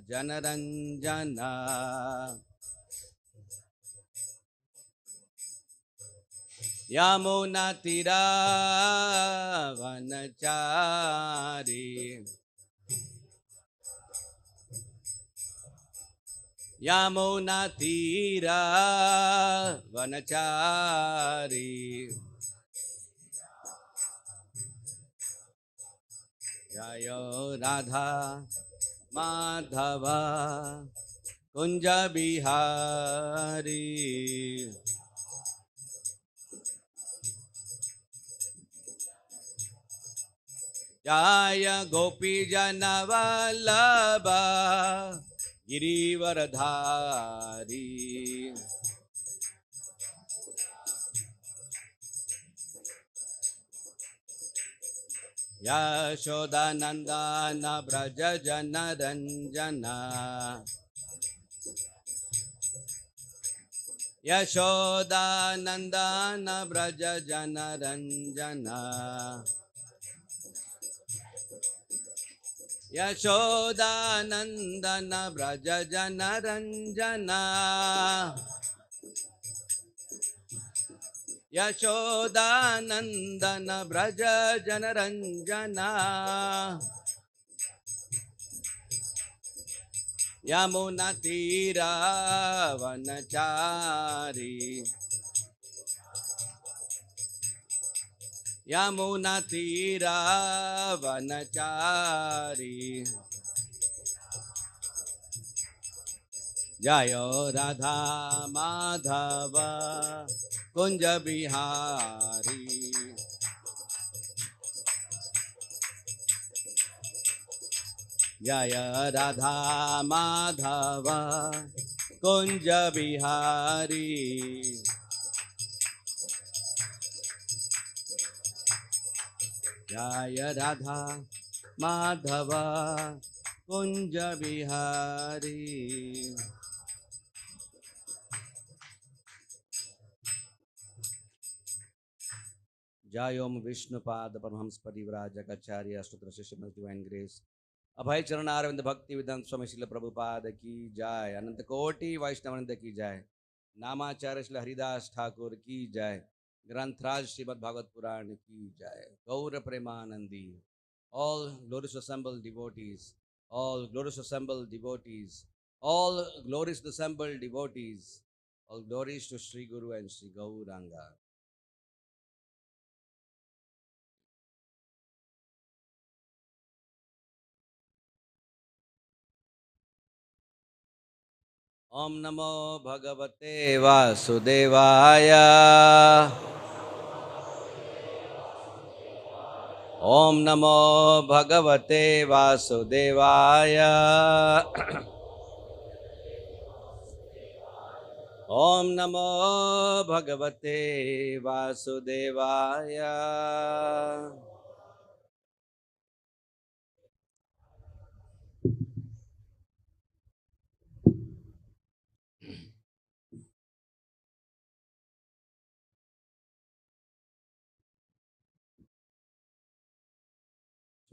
जनरञ्जना यमुनातीरावनचारी यमुनातीरावनचारी जय राधा माधव कुंज बिहारी जय गोपी जनवल्लभ गिरिवरधारी यशोदानंदन ब्रज जनरंजना यशोदानंदन ब्रज जनरंजना यशोदानंदन ब्रज जनरंजना यशोदानंदन ब्रज जनरंजना यमुनातीरावनचारी यमुनातीरावनचारी जय राधा माधव कुंज बिहारी जय राधा माधव कुंज बिहारी जय राधा माधव कुंज बिहारी जय ओम विष्णुपाद परमहंस परिव्राजकाचार्य अष्टोत्तर शिष्य डिवाइन ग्रेस अभय चरण अरविंद भक्ति विद्वान स्वामी श्रील प्रभुपाद की जय अनंत कोटि वैष्णवनंद की जय नामाचार्य श्री हरिदास ठाकुर की जय ग्रंथराज श्रीमद् भागवत पुराण की जय गौर Premanandi all glorious assembled devotees all glorious assembled devotees all glorious assembled devotees all glories to Sri Guru and Sri Gauranga. Om Namo Bhagavate Vasudevaya. Om Namo Bhagavate Vasudevaya. Om Namo Bhagavate Vasudevaya.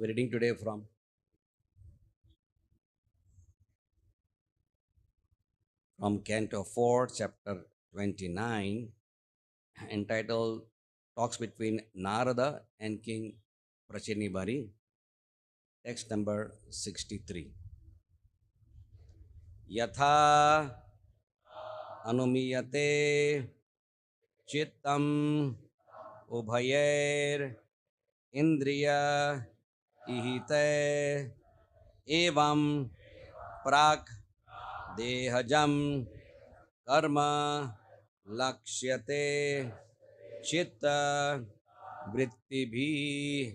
We're reading today from Canto 4, Chapter 29, entitled Talks Between Narada and King Prachinibari, text number 63. Yatha anumiyate chittam ubhayer indriya ihite evam prak dehajam karma lakshyate chitta vrittibhi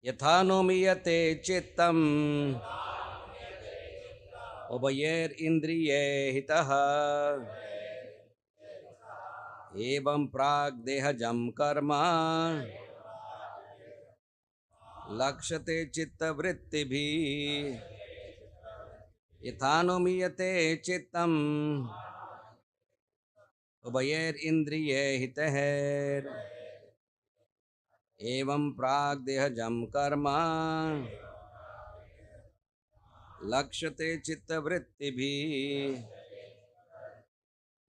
yathanomiyate chittam ubayer indriye hitaha evam prag dehajam karma lakshate chitta vrittibhi yathanomiyate chittam ubayer indriye hitaher evam prag dehajam karma लक्ष्यते चित्तवृत्तिभिः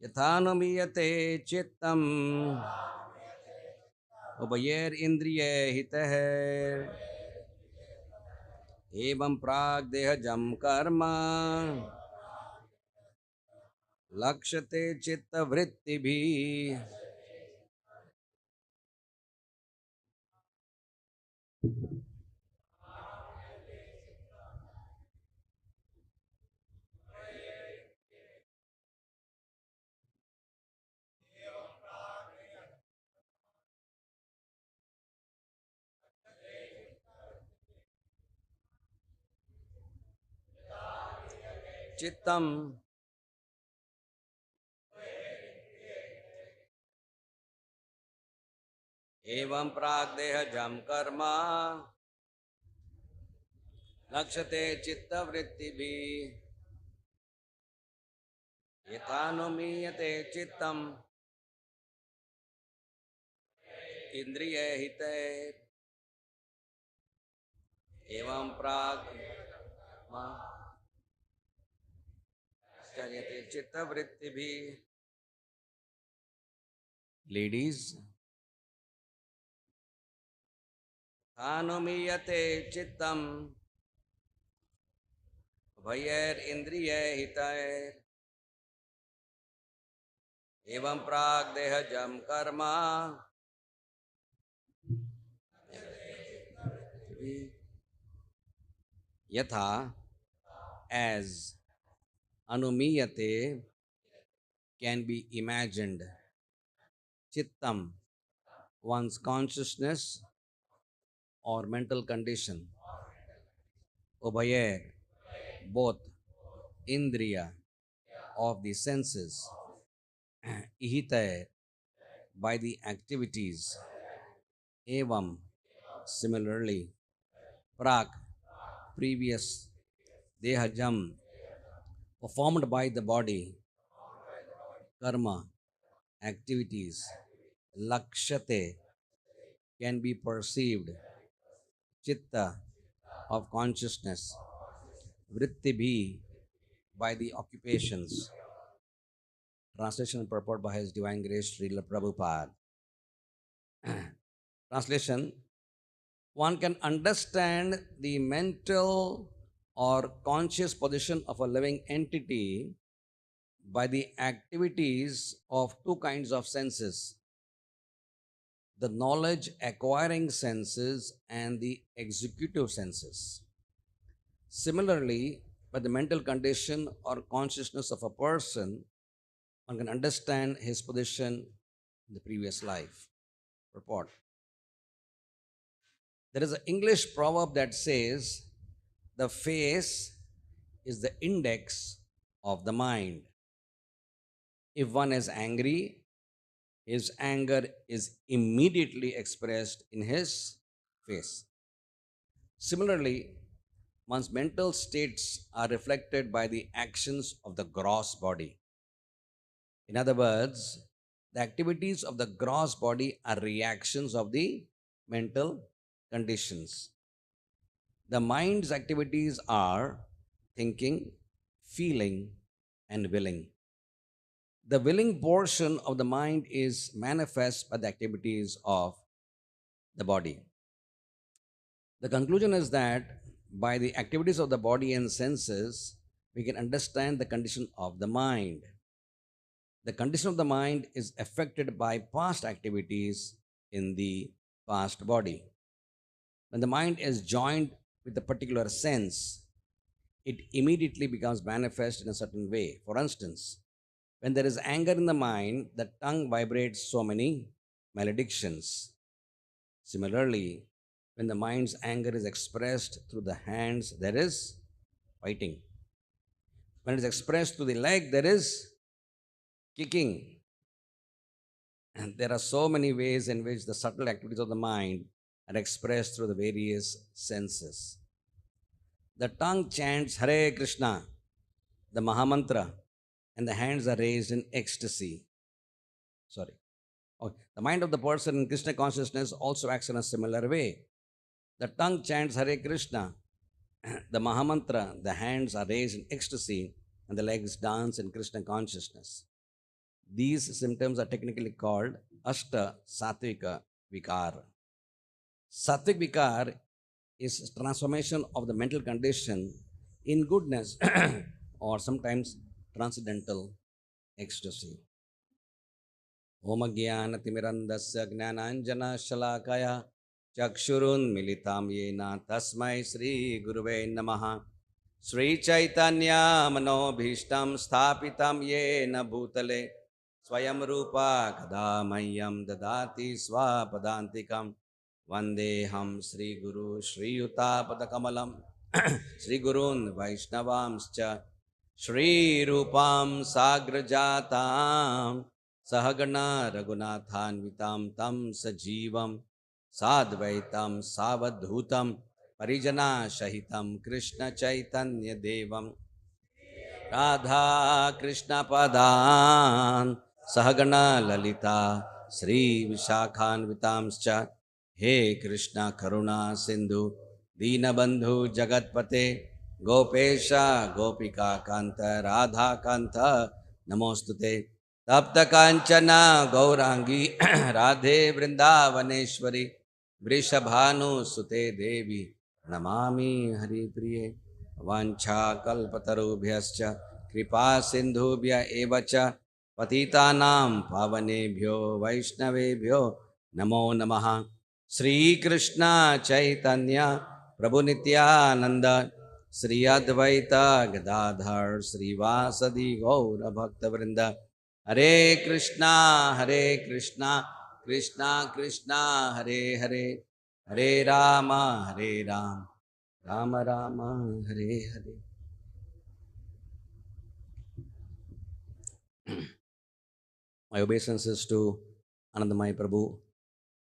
यथानुमीयते चित्तम् उभयैरिन्द्रियैर्हितः एवं प्राग्देहजं कर्म लक्ष्यते चित्तवृत्तिभिः। चित्तम् एवं प्राग्देहजं कर्म लक्ष्यते चित्तवृत्तिभिः यथानुमीयते चित्तम् इन्द्रियैर्हिते एवं प्राग् चर्यते चित्तवृत्तिभिः। Ladies, अनुमीयते चित्तम् उभयैरिन्द्रियैर्हितैः एवं प्राग्देहजं कर्म यथा as anumiyate can be imagined, chittam one's consciousness or mental condition, ubayer both indriya of the senses, ihitair by the activities, evam similarly, prak previous, dehajam performed by the body, karma activities, lakshate can be perceived, chitta of consciousness, vrittibhi by the occupations. Translation and purport by His Divine Grace Srila Prabhupada. Translation: one can understand the mental or conscious position of a living entity by the activities of two kinds of senses: the knowledge acquiring senses and the executive senses. Similarly, by the mental condition or consciousness of a person, one can understand his position in the previous life. Report. There is an English proverb that says, the face is the index of the mind. If one is angry, his anger is immediately expressed in his face. Similarly, one's mental states are reflected by the actions of the gross body. In other words, the activities of the gross body are reactions of the mental conditions. The mind's activities are thinking, feeling, and willing. The willing portion of the mind is manifest by the activities of the body. The conclusion is that by the activities of the body and senses, we can understand the condition of the mind. The condition of the mind is affected by past activities in the past body. When the mind is joined with a particular sense, it immediately becomes manifest in a certain way. For instance, when there is anger in the mind, the tongue vibrates so many maledictions. Similarly, when the mind's anger is expressed through the hands, there is fighting. When it is expressed through the leg, there is kicking. And there are so many ways in which the subtle activities of the mind are expressed through the various senses. The tongue chants Hare Krishna, the Mahamantra, and the hands are raised in ecstasy. The mind of the person in Krishna consciousness also acts in a similar way. The tongue chants Hare Krishna the Mahamantra, the hands are raised in ecstasy and the legs dance in Krishna consciousness. These symptoms are technically called Ashta Satvika Vikar. Satvik Vikar is transformation of the mental condition in goodness or sometimes transcendental ecstasy. Om Jnanatimirandasya Gnananjana Shalakaya Chakshurun Militam Yena Tasmai Sri Guruve Namaha Sri Chaitanya Manobhishtam Sthapitam Yena Bhutale Swayam Rupa Kadamayam Dadati Swapadantikam Vandeham Sri Guru Sri Yuta Padakamalam Sri Gurun Vaishnavamscha Shri Rupam Sagrajatam Sahagana Raghunathanvitam Tam Sajivam Sadvaitam Savadhutam Parijana Shahitam Krishna Chaitanya Devam Radha Krishna Padan Sahagana Lalita Sri Vishakhanvitamscha He Krishna Karuna Sindhu Dinabandhu Jagatpate Gopesha Gopika Kanta Radha Kanta Namostute Tapta Kanchana Gaurangi Radhe Vrindavaneshwari Vrishabhanu Sute Devi Namami Hari Priye Vancha kalpatarubhyascha kripa sindhubhya evacha patitanam pavanebhyo vaishnavebhyo namo namaha Sri Krishna Chaitanya Prabhu Nityananda Sri Advaita Gadadhar Sri Vasadi Gaura Bhakta Vrinda Hare Krishna Krishna Krishna Hare Hare Hare Rama Rama Rama Hare Hare. My obeisances to Anandamai Prabhu,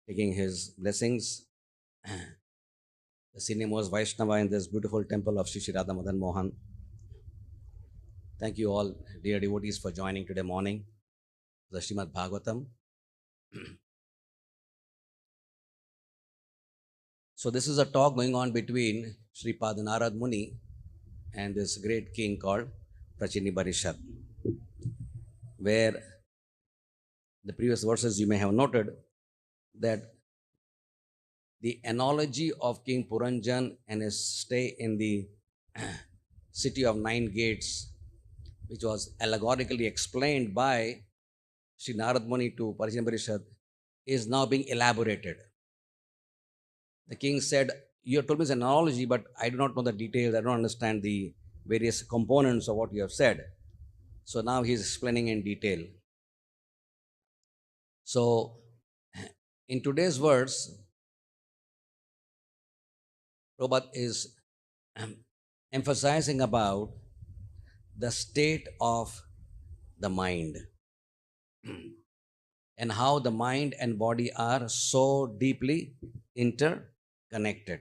taking his blessings, the senior most Vaishnava in this beautiful temple of Shri Shri Radha Madan Mohan. Thank you all, dear devotees, for joining today morning, the Srimad Bhagavatam. So this is a talk going on between Sri Narad Muni and this great king called Prachini Barishad, where the previous verses you may have noted that the analogy of King Puranjan and his stay in the city of 9 gates, which was allegorically explained by Sri Narad Muni to Prachini Barishad, is now being elaborated. The king said, you have told me it's an analogy, but I do not know the details. I don't understand the various components of what you have said. So now he is explaining in detail. So in today's verse, Prabhupada is emphasizing about the state of the mind and how the mind and body are so deeply interconnected.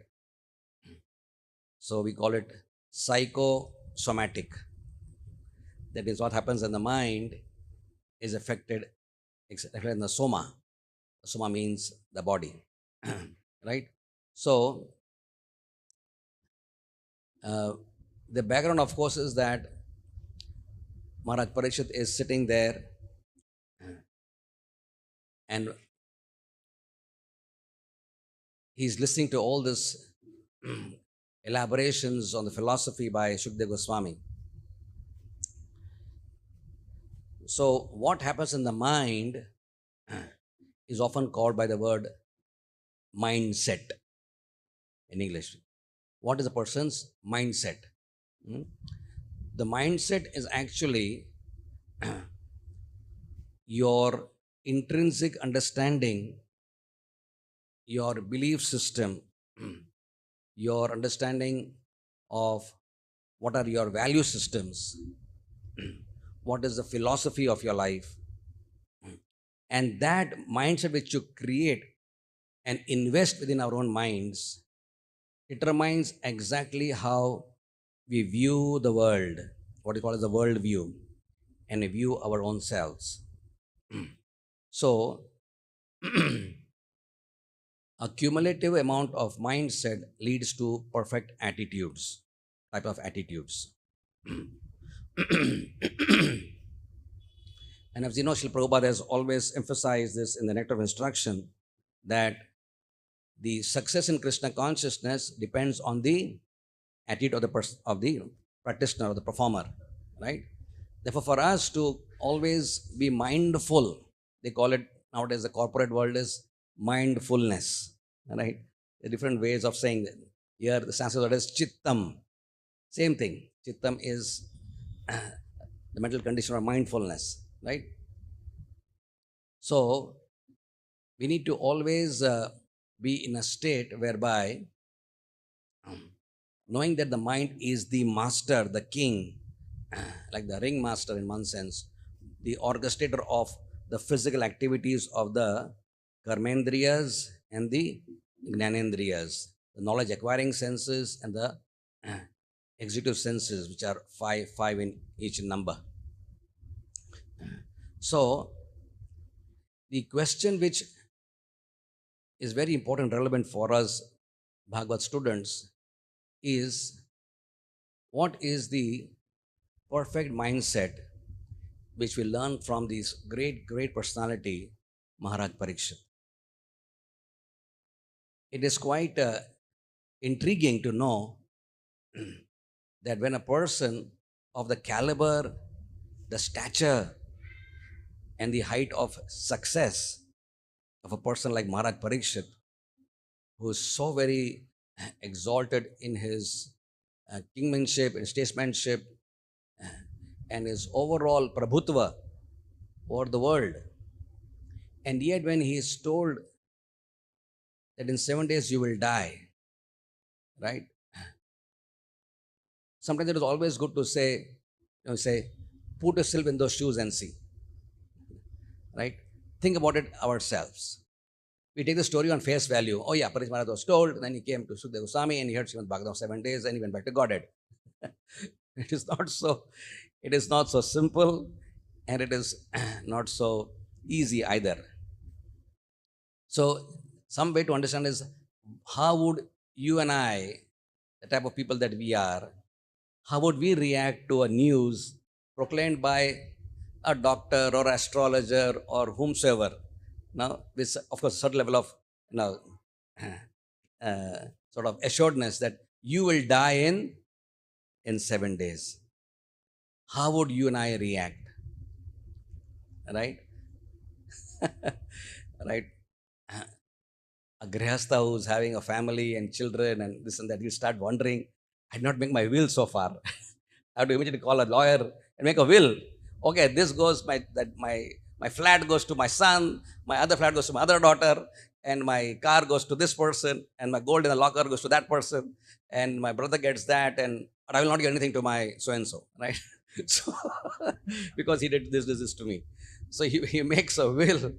So we call it psychosomatic. That is, what happens in the mind is affected in the soma. Soma means the body, right? So the background, of course, is that Maharaj Parikshit is sitting there and he's listening to all this elaborations on the philosophy by Shukdev Goswami. So what happens in the mind is often called by the word mindset in English. What is a person's mindset? The mindset is actually your intrinsic understanding, your belief system, your understanding of what are your value systems, what is the philosophy of your life, and that mindset which you create and invest within our own minds determines exactly how we view the world, what is called as the world view, and we view our own selves. So a cumulative amount of mindset leads to perfect attitudes. type of attitudes. And as you know, Srila Prabhupada has always emphasized this in the Nectar of Instruction, that the success in Krishna consciousness depends on the attitude of the practitioner or the performer, right? Therefore, for us to always be mindful, they call it nowadays, the corporate world is mindfulness, right? There are different ways of saying that. Here, the Sanskrit word is chittam. Same thing. Chittam is the mental condition of mindfulness, right? So, we need to always be in a state whereby knowing that the mind is the master, the king, like the ring master in one sense, the orchestrator of the physical activities of the karmendriyas and the gnanendriyas, the knowledge acquiring senses and the executive senses, which are five in each number. So, the question which is very important, relevant for us Bhagavad students is, what is the perfect mindset which we learn from this great personality, Maharaj Parikshit? It is quite intriguing to know that when a person of the caliber, the stature, and the height of success of a person like Maharaj Parikshit, who is so very exalted in his kingmanship and statesmanship and his overall prabhutva over the world, and yet when he is told that in 7 days you will die, right? Sometimes it is always good to say, put yourself in those shoes and see, right? Think about it ourselves. We take the story on face value. Oh yeah, Parikshit Maharaj was told, and then he came to Sukadeva Goswami and he heard Srimad Bhagavatam 7 days and he went back to Godhead. It is not so simple, and it is not so easy either. So some way to understand is, how would you and I, the type of people that we are, how would we react to a news proclaimed by a doctor or astrologer or whomsoever? Now, with of course certain level of sort of assuredness that you will die in 7 days. How would you and I react? Right? Right? A grihastha who's having a family and children and this and that, you start wondering, I did not make my will so far. I have to immediately call a lawyer and make a will. Okay, this goes, my flat goes to my son, my other flat goes to my other daughter, and my car goes to this person, and my gold in the locker goes to that person, and my brother gets that, but I will not get anything to my so-and-so, right? So, because he did this to me. So he makes a will,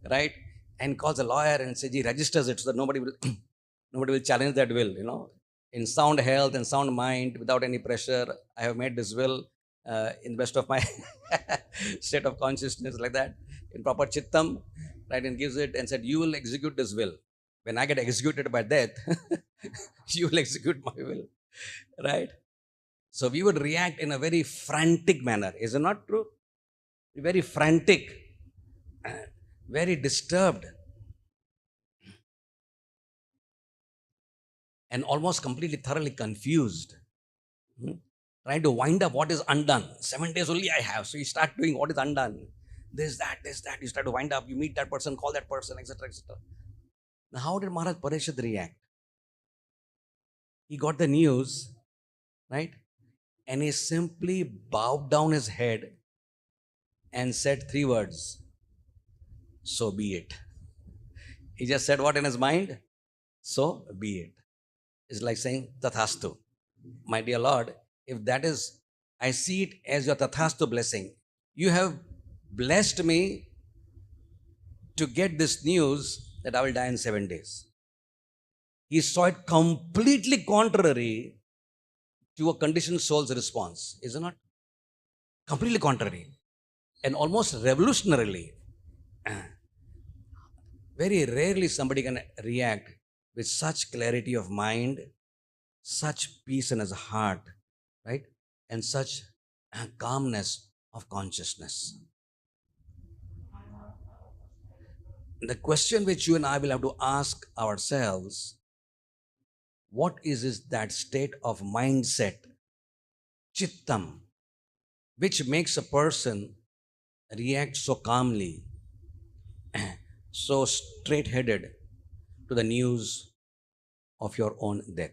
right? And calls a lawyer and says he registers it so that nobody will challenge that will, in sound health and sound mind, without any pressure. I have made this will in the best of my state of consciousness, like that, in proper chittam, right? And gives it and said, you will execute this will. When I get executed by death, you will execute my will, right? So we would react in a very frantic manner. Is it not true? Very frantic, very disturbed, and almost completely thoroughly confused. Trying to wind up what is undone. 7 days only I have. So you start doing what is undone. This, that. You start to wind up. You meet that person, call that person, etc., etc. Now, how did Maharaj Parikshit react? He got the news, right? And he simply bowed down his head and said 3 words. So be it. He just said what in his mind? So be it. It's like saying Tathastu. My dear Lord, if that is, I see it as your Tathastu blessing. You have blessed me to get this news that I will die in 7 days. He saw it completely contrary to a conditioned soul's response, is it not? Completely contrary and almost revolutionarily. Very rarely somebody can react with such clarity of mind, such peace in his heart, right? And such calmness of consciousness. The question which you and I will have to ask ourselves, what is that state of mindset, chittam, which makes a person react so calmly, so straight headed to the news of your own death?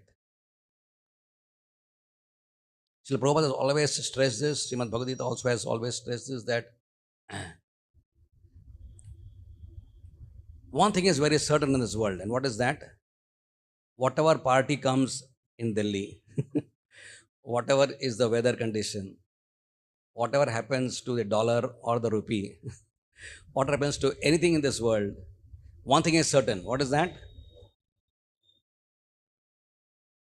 Srila Prabhupada has always stressed this, Srimad Bhagavad Gita also has always stressed this, that one thing is very certain in this world, and what is that? Whatever party comes in Delhi, whatever is the weather condition, whatever happens to the dollar or the rupee, what happens to anything in this world, one thing is certain. What is that?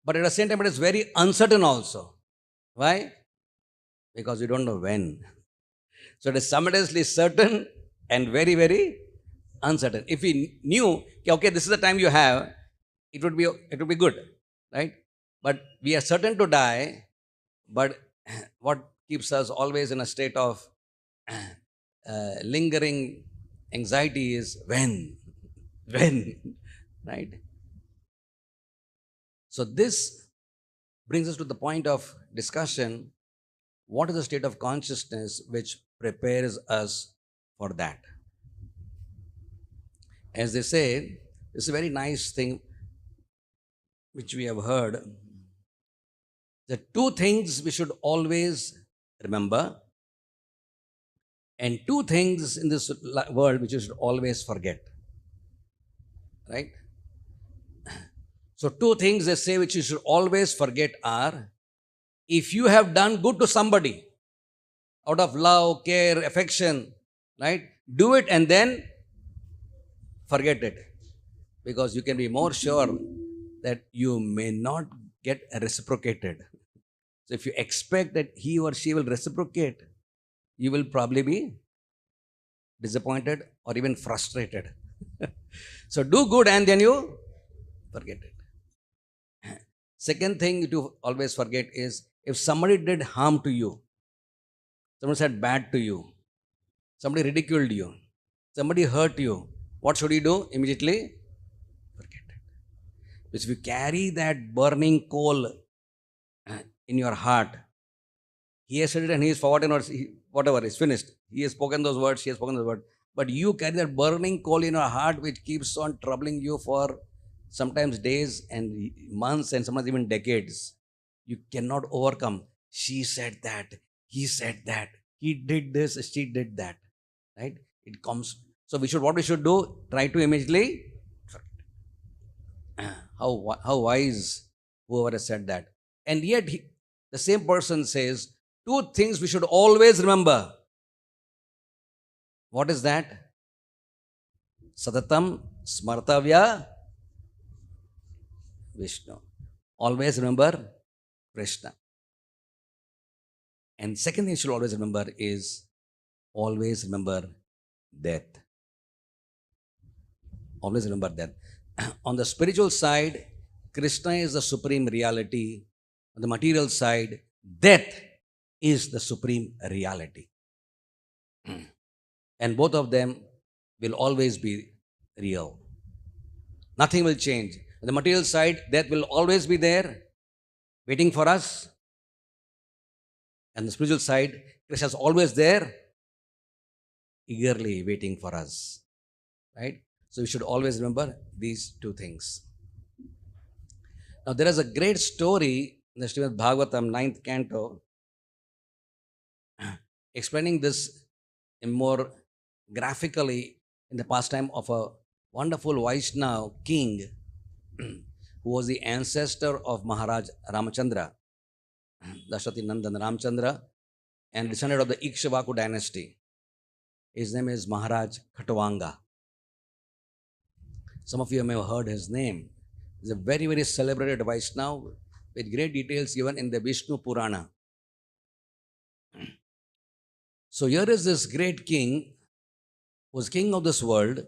But at the same time, it is very uncertain also. Why? Because you don't know when. So it is simultaneously certain and very, very uncertain. If we knew, okay, this is the time you have, it would be good, right? But we are certain to die. But what keeps us always in a state of lingering anxiety is when, right? So this brings us to the point of discussion. What is the state of consciousness which prepares us for that? As they say, it's a very nice thing which we have heard. The two things we should always remember, and two things in this world which you should always forget. Right? So, two things they say which you should always forget are, if you have done good to somebody out of love, care, affection, right? Do it and then forget it. Because you can be more sure that you may not get reciprocated. So, if you expect that he or she will reciprocate, you will probably be disappointed or even frustrated. So, do good and then you forget it. Second thing to always forget is, if somebody did harm to you, someone said bad to you, somebody ridiculed you, somebody hurt you, what should you do? Immediately forget it. Because if you carry that burning coal in your heart, he has said it and he is forgotten, or whatever is finished. He has spoken those words, she has spoken those words. But you carry that burning coal in your heart which keeps on troubling you for sometimes days and months and sometimes even decades. You cannot overcome. She said that, he said that, he did this, she did that. Right? It comes. So what we should do? Try to immediately forget. How wise whoever has said that. And yet the same person says, two things we should always remember. What is that? Satatam smartavya Vishnu. Always remember Krishna. And second thing you should always remember is, always remember death. Always remember death. On the spiritual side, Krishna is the supreme reality. On the material side, death is the supreme reality. And both of them will always be real. Nothing will change. On the material side, death will always be there, waiting for us. And the spiritual side, Krishna is always there, eagerly waiting for us. Right? So we should always remember these two things. Now there is a great story in the Srimad Bhagavatam, 9th canto, explaining this in more graphically in the pastime of a wonderful Vaishnava king who was the ancestor of Maharaj Ramachandra, Dashrathi Nandan Ramchandra, and descendant of the Ikshvaku dynasty. His name is Maharaj Khatwanga. Some of you may have heard his name. He's a very, very celebrated Vaishnava with great details given in the Vishnu Purana. So here is this great king who was king of this world,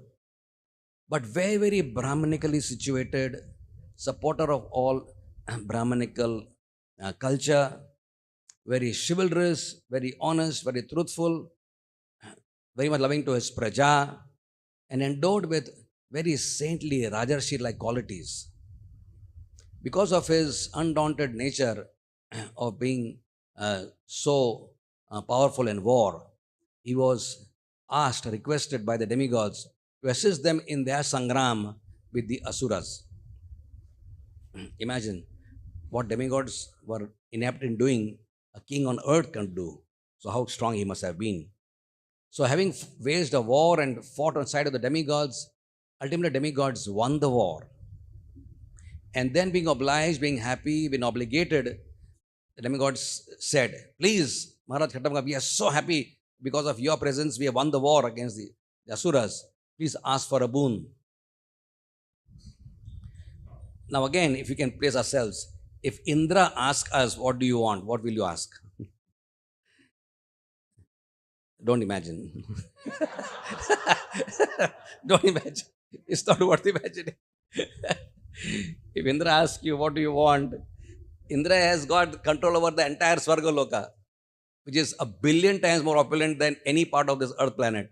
but very, very Brahmanically situated, supporter of all Brahmanical culture, very chivalrous, very honest, very truthful, very much loving to his praja, and endowed with very saintly Rajarshi-like qualities. Because of his undaunted nature of being so powerful in war, he was asked, requested by the demigods to assist them in their sangram with the asuras. Imagine what demigods were inept in doing, a king on earth can do. So, how strong he must have been. So, having waged a war and fought on the side of the demigods, ultimately, demigods won the war. And then, being obliged, being happy, being obligated, the demigods said, please, Maharaj Khattamka, we are so happy because of your presence. We have won the war against the Asuras. Please ask for a boon. Now, again, if we can place ourselves, if Indra asks us, what do you want? What will you ask? Don't imagine. Don't imagine. It's not worth imagining. If Indra asks you, what do you want? Indra has got control over the entire Svargaloka, which is 1 billion times more opulent than any part of this earth planet.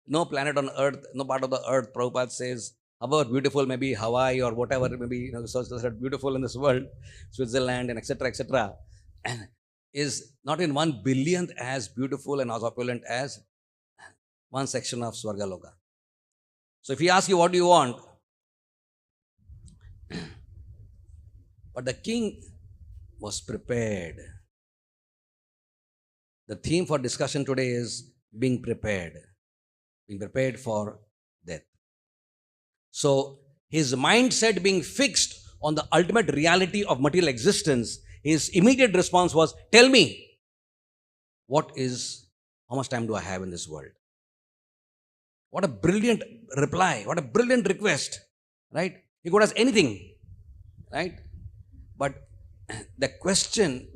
No planet on earth, no part of the earth, Prabhupada says, however beautiful may be Hawaii or whatever it may be, so beautiful in this world, Switzerland and etc., and is not in 1 billionth as beautiful and as opulent as one section of Swargaloka. So if he asks you, what do you want? But the king was prepared. The theme for discussion today is being prepared for death. So his mindset being fixed on the ultimate reality of material existence, his immediate response was, tell me, how much time do I have in this world? What a brilliant reply, what a brilliant request, right? He could ask anything, right? But the question,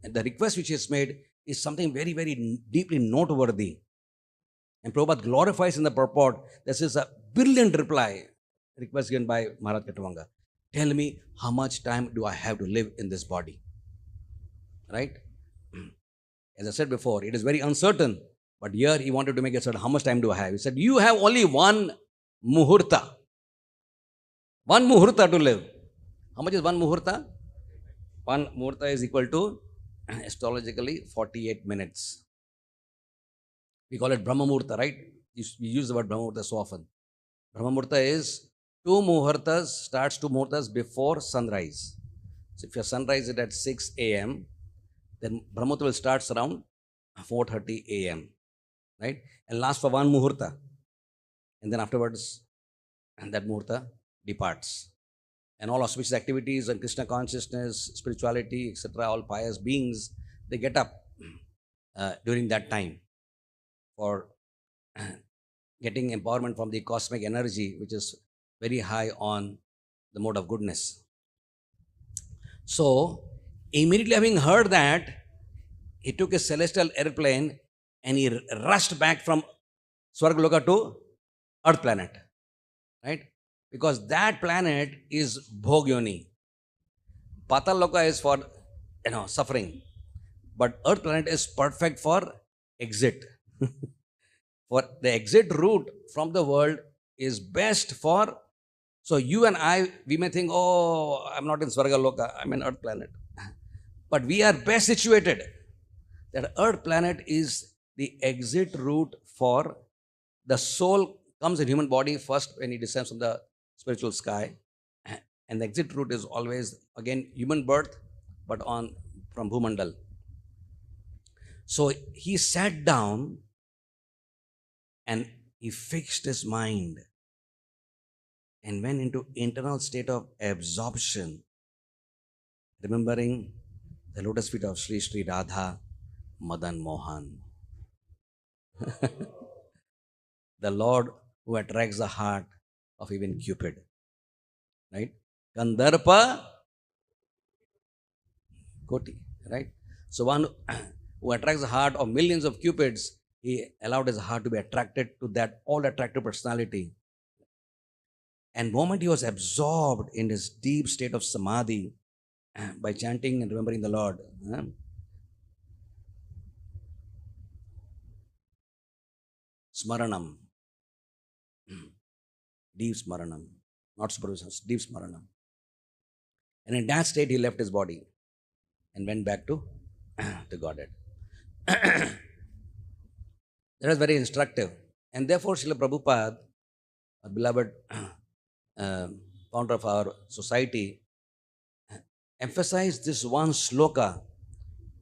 the request which he has made is something very, very deeply noteworthy. And Prabhupada glorifies in the purport, this is a brilliant request given by Maharaj Khattamka. Tell me, how much time do I have to live in this body? Right? As I said before, it is very uncertain. But here he wanted to make it certain, how much time do I have? He said, you have only one muhurta. One muhurta to live. How much is one muhurta? One muhurta is equal to, astrologically, 48 minutes. We call it Brahma Muhurta, right? We use the word Brahma Muhurta so often. Brahma Muhurta is 2 muhurtas before sunrise. So if your sunrise is at 6 a.m., then Brahma Muhurta will start around 4:30 a.m., right? And last for 1 muhurta. And then afterwards, that muhurta departs. And all auspicious activities and Krishna consciousness, spirituality, etc., all pious beings, they get up during that time for getting empowerment from the cosmic energy, which is very high on the mode of goodness. So, immediately having heard that, he took a celestial airplane and he rushed back from Swargaloka to Earth planet, right? Because that planet is Bhogyoni. Pataloka is for, suffering. But Earth planet is perfect for exit. For the exit route from the world is best for, so you and I, we may think, oh, I'm not in Swargaloka, I'm in Earth planet. But we are best situated. That Earth planet is the exit route for the soul comes in human body first when it descends from the spiritual sky. And the exit route is always, again, human birth, but from Bhumandal. So he sat down and he fixed his mind and went into internal state of absorption, remembering the lotus feet of Sri Sri Radha Madan Mohan. The Lord who attracts the heart of even Cupid. Right? Kandarpa Koti. Right? So one who attracts the heart of millions of Cupids, he allowed his heart to be attracted to that all-attractive personality. And the moment he was absorbed in his deep state of samadhi by chanting and remembering the Lord, Smaranam. Deep Smaranam. Not supervision, deep Smaranam. And in that state, he left his body and went back to the Godhead. That was very instructive. And therefore, Srila Prabhupada, our beloved founder of our society, emphasized this one sloka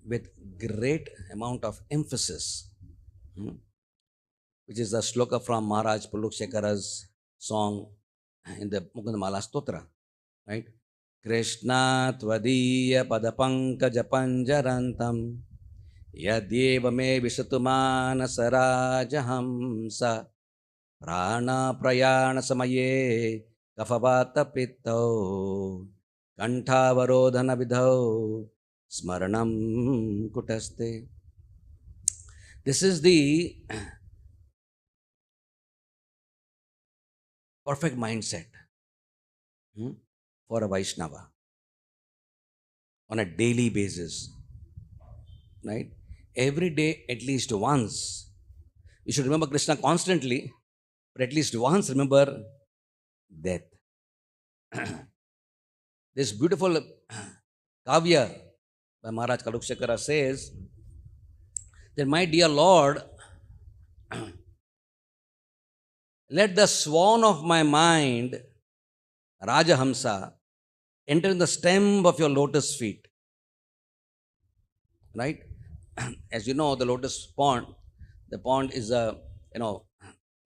with great amount of emphasis, which is the sloka from Maharaj Pulukshekara's song in the Mukundamala Stotra, right? Krishna tvadiya padapankaja panjarantam yadyeva me visatumanasarajahamsa prana prayana samaye kafavata pittau kantavarodhana vidhau smaranam kutaste. This is the perfect mindset for a Vaishnava on a daily basis, right? Every day, at least once. You should remember Krishna constantly, but at least once remember death. This beautiful kavya by Maharaj Kalukshekara says that, my dear Lord, let the swan of my mind, Rajahamsa, enter in the stem of your lotus feet. Right? As you know, the lotus pond, the pond is it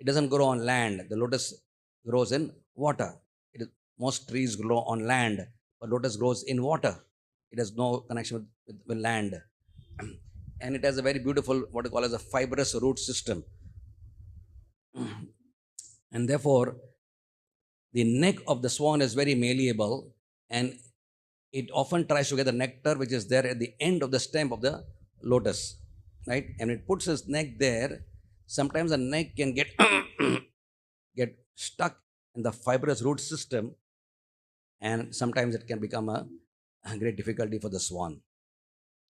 doesn't grow on land. The lotus grows in water. Most trees grow on land, but lotus grows in water. It has no connection with land. And it has a very beautiful, what you call as a fibrous root system. And therefore, the neck of the swan is very malleable, and it often tries to get the nectar which is there at the end of the stem of the lotus, right? And it puts its neck there. Sometimes the neck can get stuck in the fibrous root system, and sometimes it can become a great difficulty for the swan,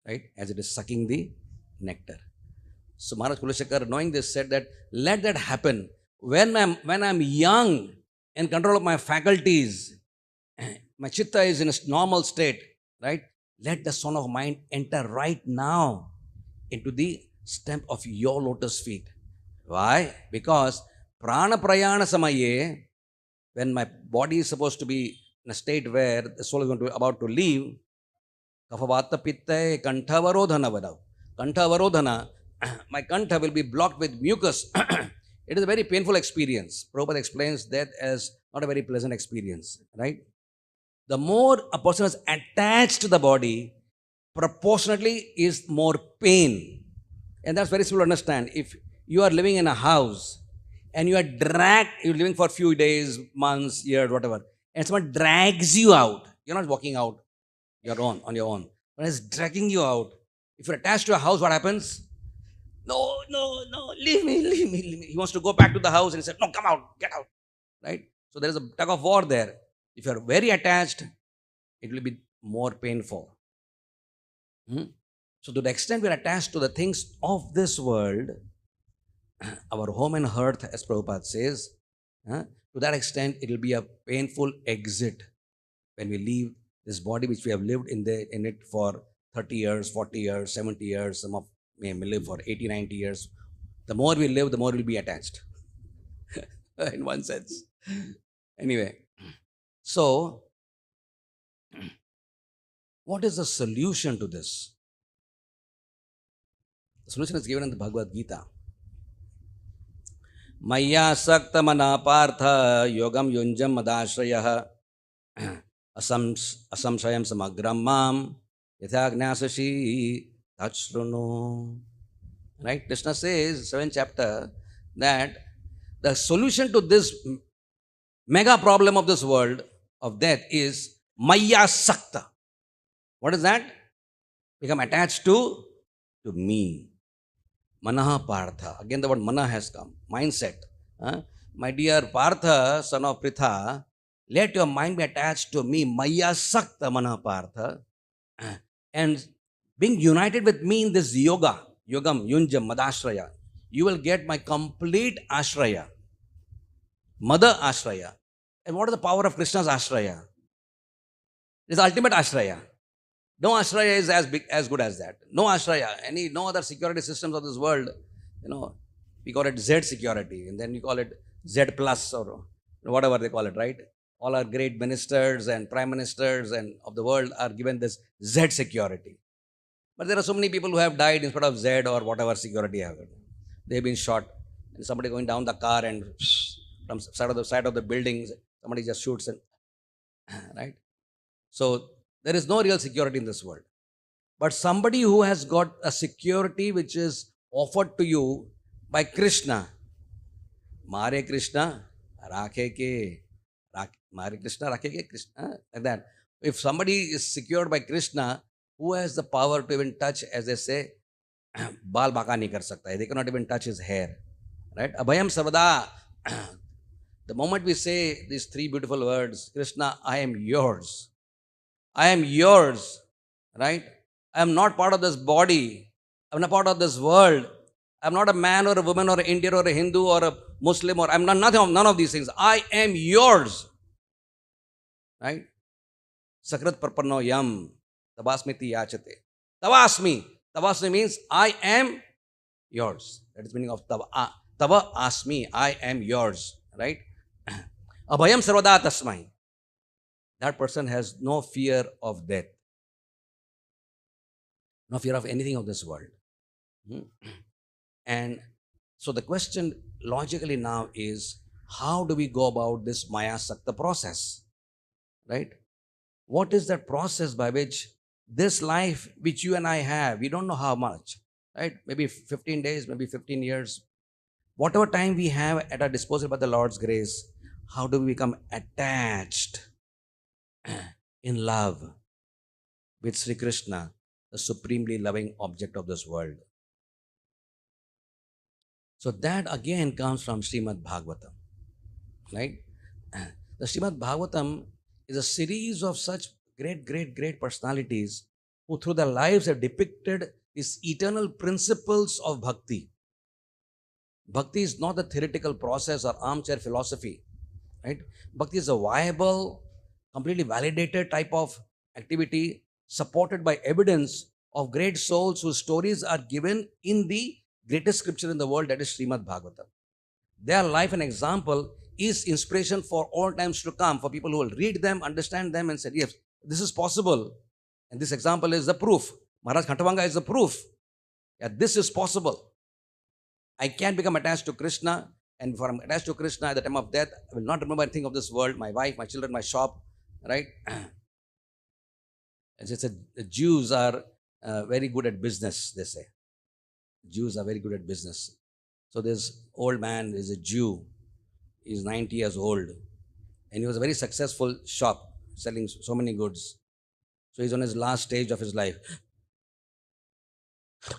right? As it is sucking the nectar. So Maharaj Kulashekar, knowing this, said that let that happen when I'm young, in control of my faculties, my chitta is in a normal state, right? Let the swan of mind enter right now into the stem of your lotus feet. Why? Because prana prayana samaye, when my body is supposed to be in a state where the soul is about to leave, kafavata pitta kantavarodhana vadav. Kantavarodhana, my kantha will be blocked with mucus. It is a very painful experience. Prabhupada explains that as not a very pleasant experience, right? The more a person is attached to the body, proportionately is more pain. And that's very simple to understand. If you are living in a house and you are dragged, you're living for a few days, months, years, whatever, and someone drags you out, you're not walking out on your own. When it's dragging you out, if you're attached to a house, what happens? No, leave me. He wants to go back to the house and he said, no, come out, get out, right? So there is a tug of war there. If you are very attached, it will be more painful. So to the extent we are attached to the things of this world, our home and hearth, as Prabhupada says, to that extent, it will be a painful exit when we leave this body which we have lived in it for 30 years, 40 years, 70 years, some of may live for 80, 90 years. The more we live, the more we'll be attached. In one sense. Anyway, so what is the solution to this? The solution is given in the Bhagavad Gita. Maya sakta mana partha yogam yunjam madashrayah asamshayam samagram mam yathagnasashi tachruno. Right? Krishna says, 7th chapter, that the solution to this mega problem of this world of death is Maya Sakta. What is that? Become attached to me. Manaha Partha. Again the word mana has come. Mindset. My dear Partha, son of Pritha, let your mind be attached to me. Maya Sakta Manaha Partha. And being united with me in this yoga, yogam, yunjam, madashraya. you will get my complete ashraya, mother ashraya. And what is the power of Krishna's ashraya? It's the ultimate ashraya. No ashraya is as big, as good as that. No ashraya, no other security systems of this world, you know, we call it Z security, and then we call it Z plus or whatever they call it, right? All our great ministers and prime ministers and of the world are given this Z security. But there are so many people who have died instead of Z or whatever security have. They've been shot. And somebody going down the car and from side of the buildings, somebody just shoots and right. So there is no real security in this world. But somebody who has got a security which is offered to you by Krishna, Hare Krishna, Rakhe ke, Hare Krishna, Rakhe ke Krishna, like that. If somebody is secured by Krishna, who has the power to even touch, as they say, बाल बाका नहीं कर सकता है. They cannot even touch his hair. Right? Abhayam Sarvada. The moment we say these three beautiful words, Krishna, I am yours. I am yours. Right? I am not part of this body. I am not part of this world. I am not a man or a woman or an Indian or a Hindu or a Muslim or I am not none of these things. I am yours. Right? Sakrat parpanno yam. Tabasmiti yachate. Tavasmi. Tavasmi means I am yours. That is the meaning of tava. Tava asmi. I am yours. Right? Abhayam sarvada tasmai. That person has no fear of death. No fear of anything of this world. And so the question logically now is, how do we go about this Maya Sakta process? Right? What is that process by which this life which you and I have, we don't know how much, right? Maybe 15 days, maybe 15 years. Whatever time we have at our disposal by the Lord's grace, how do we become attached in love with Sri Krishna, the supremely loving object of this world? So that again comes from Srimad Bhagavatam, right? The Srimad Bhagavatam is a series of such great personalities who through their lives have depicted these eternal principles of bhakti. Bhakti is not a theoretical process or armchair philosophy, right? Bhakti is a viable, completely validated type of activity supported by evidence of great souls whose stories are given in the greatest scripture in the world, that is Srimad Bhagavatam. Their life and example is inspiration for all times to come, for people who will read them, understand them and say, yes, this is possible. And this example is the proof. Maharaj Khatavanga is the proof. Yeah, this is possible. I can become attached to Krishna, and if I'm attached to Krishna at the time of death, I will not remember anything of this world, my wife, my children, my shop, right? As I said, the Jews are very good at business, they say. Jews are very good at business. So this old man is a Jew. He's 90 years old. And he was a very successful shop, selling so many goods. So he's on his last stage of his life. So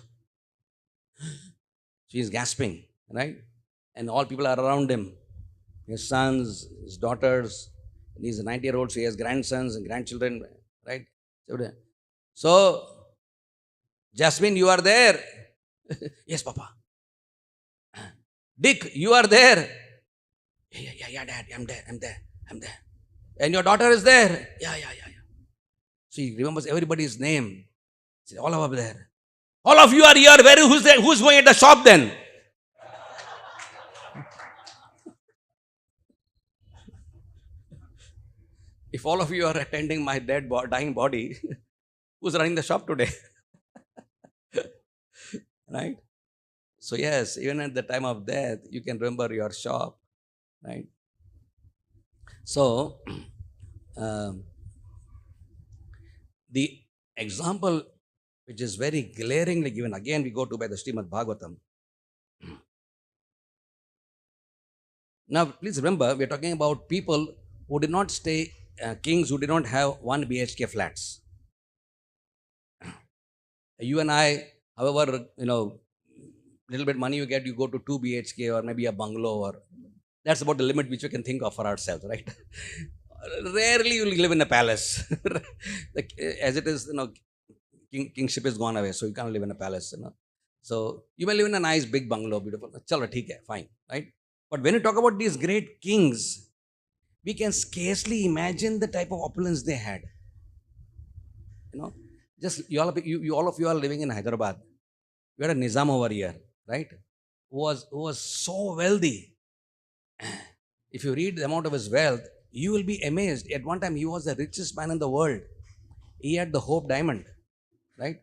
he's gasping, right? And all people are around him. His sons, his daughters. And he's a 90-year-old, so he has grandsons and grandchildren, right? So, Jasmine, you are there. Yes, Papa. Dick, you are there. Yeah, Dad, I'm there. And your daughter is there. Yeah. So he remembers everybody's name. See, all of them there. All of you are here. Who's there? Who's going at the shop then? If all of you are attending my dying body, who's running the shop today? Right? So yes, even at the time of death, you can remember your shop, right? So, the example which is very glaringly given, again we go to by the Srimad Bhagavatam. Now, please remember, we are talking about people who did not stay, kings who did not have 1 BHK flats. You and I, however, little bit money you get, you go to 2 BHK or maybe a bungalow, or that's about the limit which we can think of for ourselves, right? Rarely you will live in a palace. As it is, kingship is gone away, so you can't live in a palace, So you may live in a nice big bungalow, beautiful. Chalo, theek hai, fine, right? But when you talk about these great kings, we can scarcely imagine the type of opulence they had. You know, just all of you are living in Hyderabad. You had a Nizam over here, right? Who was so wealthy. If you read the amount of his wealth, you will be amazed. At one time, he was the richest man in the world. He had the Hope Diamond, right?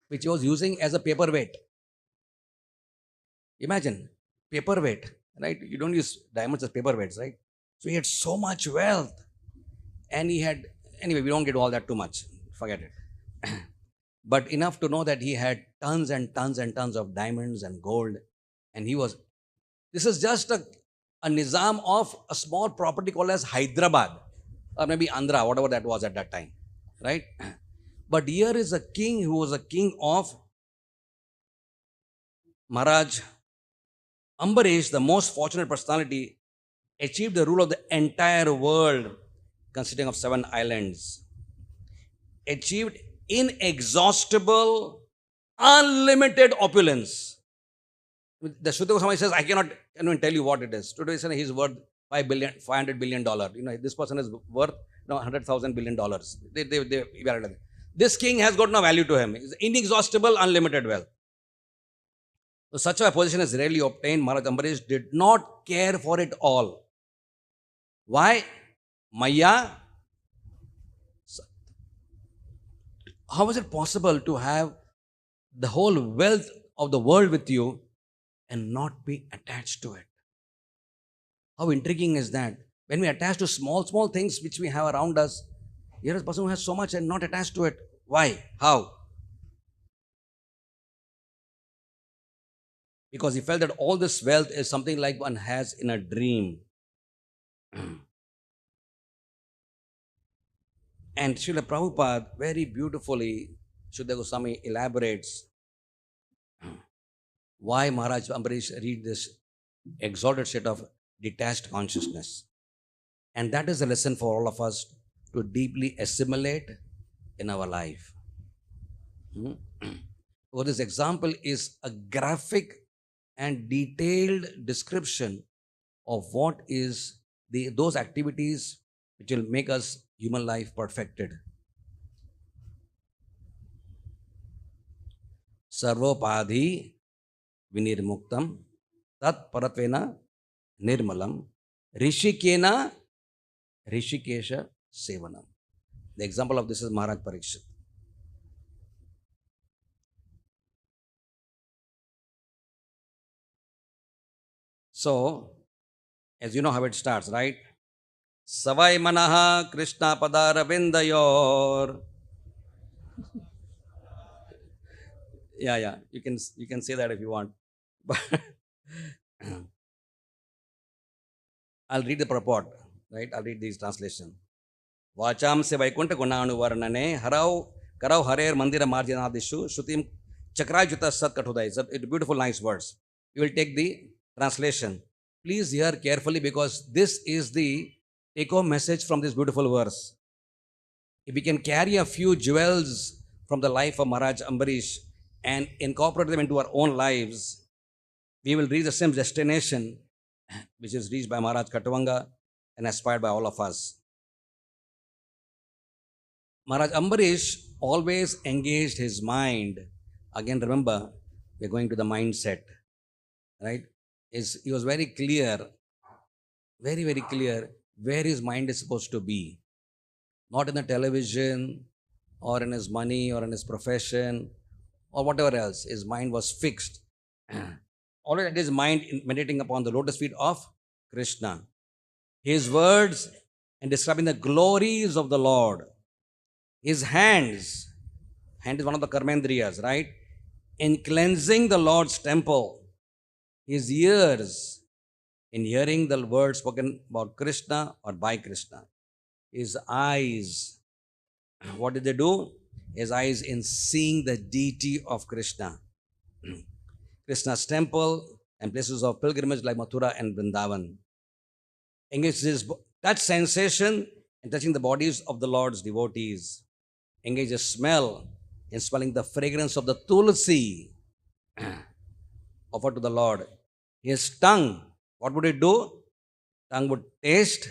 Which he was using as a paperweight. Imagine, paperweight, right? You don't use diamonds as paperweights, right? So he had so much wealth. And he had, anyway, we don't get all that too much. Forget it. But enough to know that he had tons and tons and tons of diamonds and gold. And this is just a nizam of a small property called as Hyderabad, or maybe Andhra, whatever that was at that time, right? But here is a king who was a king of Maharaj Ambarish, the most fortunate personality, achieved the rule of the entire world, consisting of 7 islands, achieved inexhaustible, unlimited opulence. The Shruti Goswami says, I cannot even tell you what it is. Today he's worth $500 billion. This person is worth $100,000 billion. They evaluated. This king has got no value to him. It's inexhaustible, unlimited wealth. So such a position is rarely obtained. Maharaj Ambarish did not care for it all. Why? Maya. How is it possible to have the whole wealth of the world with you and not be attached to it? How intriguing is that? When we attach to small, small things which we have around us, here is a person who has so much and not attached to it. Why? How? Because he felt that all this wealth is something like one has in a dream. And Srila Prabhupada very beautifully, Shuddha Goswami elaborates why Maharaj Ambarish reached this exalted state of detached consciousness. And that is a lesson for all of us to deeply assimilate in our life. So this example is a graphic and detailed description of what is those activities which will make us human life perfected. Sarvopadhi vinirmuktam tat paratvena nirmalam rishikena rishikesha sevanam. The example of this is Maharaj Parikshit. So, as you know how it starts, right? Savai manaha Krishna padara vindayor. Yeah. You can say that if you want. But I'll read the purport, right? I'll read these translation. Vacham se Vaikuntha gunanu varnane harau karau harer mandira marjanadishu shrutim chakrajuta sat kathodai. It's beautiful, nice words. You will take the translation. Please hear carefully because this is the take-home message from this beautiful verse. If we can carry a few jewels from the life of Maharaj Ambarish and incorporate them into our own lives, we will reach the same destination which is reached by Maharaj Katavanga and aspired by all of us. Maharaj Ambarish always engaged his mind. Again, remember, we're going to the mindset, right? He was very clear, very, very clear where his mind is supposed to be. Not in the television or in his money or in his profession or whatever else. His mind was fixed. Always had his mind meditating upon the lotus feet of Krishna. His words in describing the glories of the Lord. His hand is one of the karmendriyas, right? In cleansing the Lord's temple. His ears in hearing the words spoken about Krishna or by Krishna. His eyes, what did they do? His eyes in seeing the deity of Krishna. Krishna's temple and places of pilgrimage like Mathura and Vrindavan. Engage his touch sensation in touching the bodies of the Lord's devotees. Engage his smell in smelling the fragrance of the tulsi. offered to the Lord. His tongue, what would it do? Tongue would taste.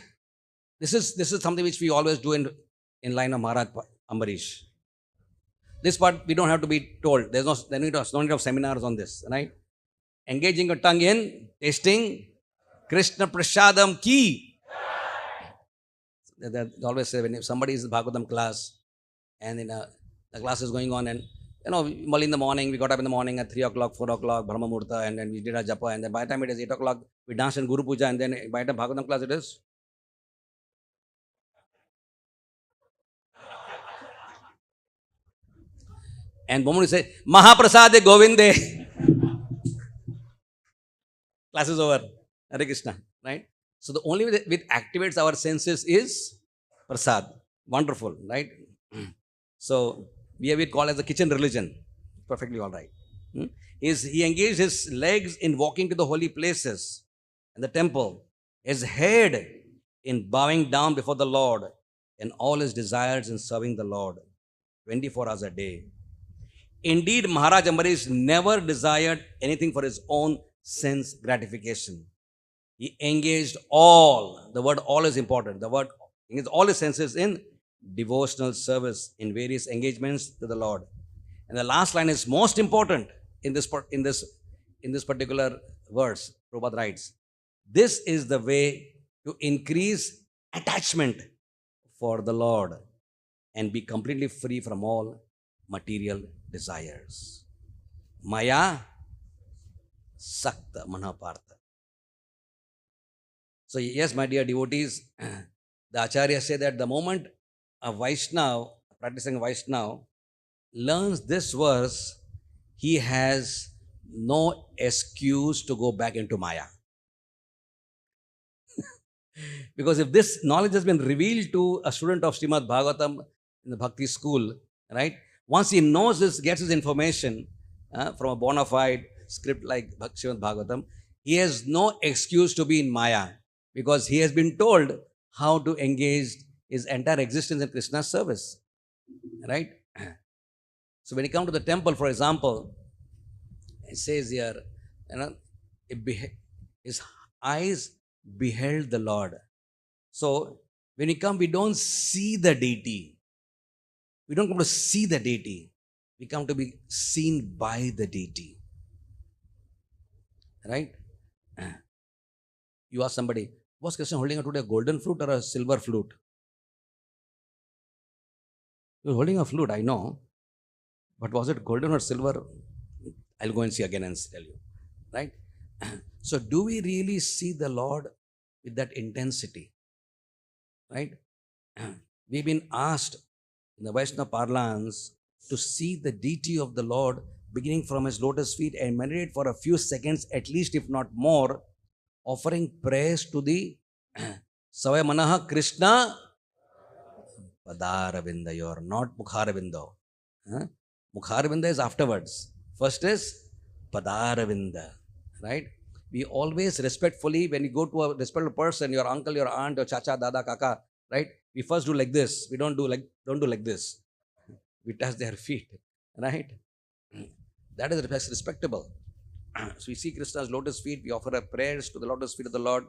This is something which we always do in line of Maharaj Ambarish. This part we don't have to be told. There's no need of seminars on this, right? Engaging your tongue in tasting Krishna Prasadam ki. They always say when somebody is in Bhagavatam class and the class is going on, and early in the morning, we got up in the morning at 3 o'clock, 4 o'clock, Brahma Murta, and then we did our japa, and then by the time it is 8 o'clock, we danced in Guru Puja, and then by the time Bhagavatam class it is. And moment we say, Mahaprasade Govinde, class is over. Hare Krishna, right? So the only way that which activates our senses is prasad. Wonderful, right? So we have it called as the kitchen religion. Perfectly all right. He engaged his legs in walking to the holy places and the temple, his head in bowing down before the Lord, and all his desires in serving the Lord 24 hours a day. Indeed, Maharaj Ambarish never desired anything for his own sense gratification. He engaged all, the word all is important, the word engaged all his senses in devotional service in various engagements to the Lord. And the last line is most important in this particular verse. Prabhupada writes, this is the way to increase attachment for the Lord and be completely free from all material desires. Maya Sakta Manapartha. So yes, my dear devotees, the Acharya say that the moment a Vaishnava, practicing Vaishnava, learns this verse, he has no excuse to go back into Maya. Because if this knowledge has been revealed to a student of Srimad Bhagavatam in the Bhakti school, right? Once he knows this, gets his information from a bona fide script like Srimad Bhagavatam, he has no excuse to be in Maya because he has been told how to engage his entire existence in Krishna's service, right? So when you come to the temple, for example, it says here, his eyes beheld the Lord. So when we come, we don't see the deity. We don't come to see the deity. We come to be seen by the deity. Right? You ask somebody, was Krishna holding today a golden flute or a silver flute? He was holding a flute, I know. But was it golden or silver? I'll go and see again and tell you. Right? So do we really see the Lord with that intensity? Right? We've been asked in the Vaishnava parlance to see the deity of the Lord beginning from his lotus feet and meditate for a few seconds, at least if not more, offering praise to the Savaya Manaha Krishna Padaravinda. You are not Mukharavinda. Mukharavinda is afterwards. First is Padaravinda. Right? We always respectfully, when you go to a respectful person, your uncle, your aunt, your chacha, dada, kaka, right? We first do like this. We don't do like this. We touch their feet, right? That is respectable. So we see Krishna's lotus feet. We offer our prayers to the lotus feet of the Lord.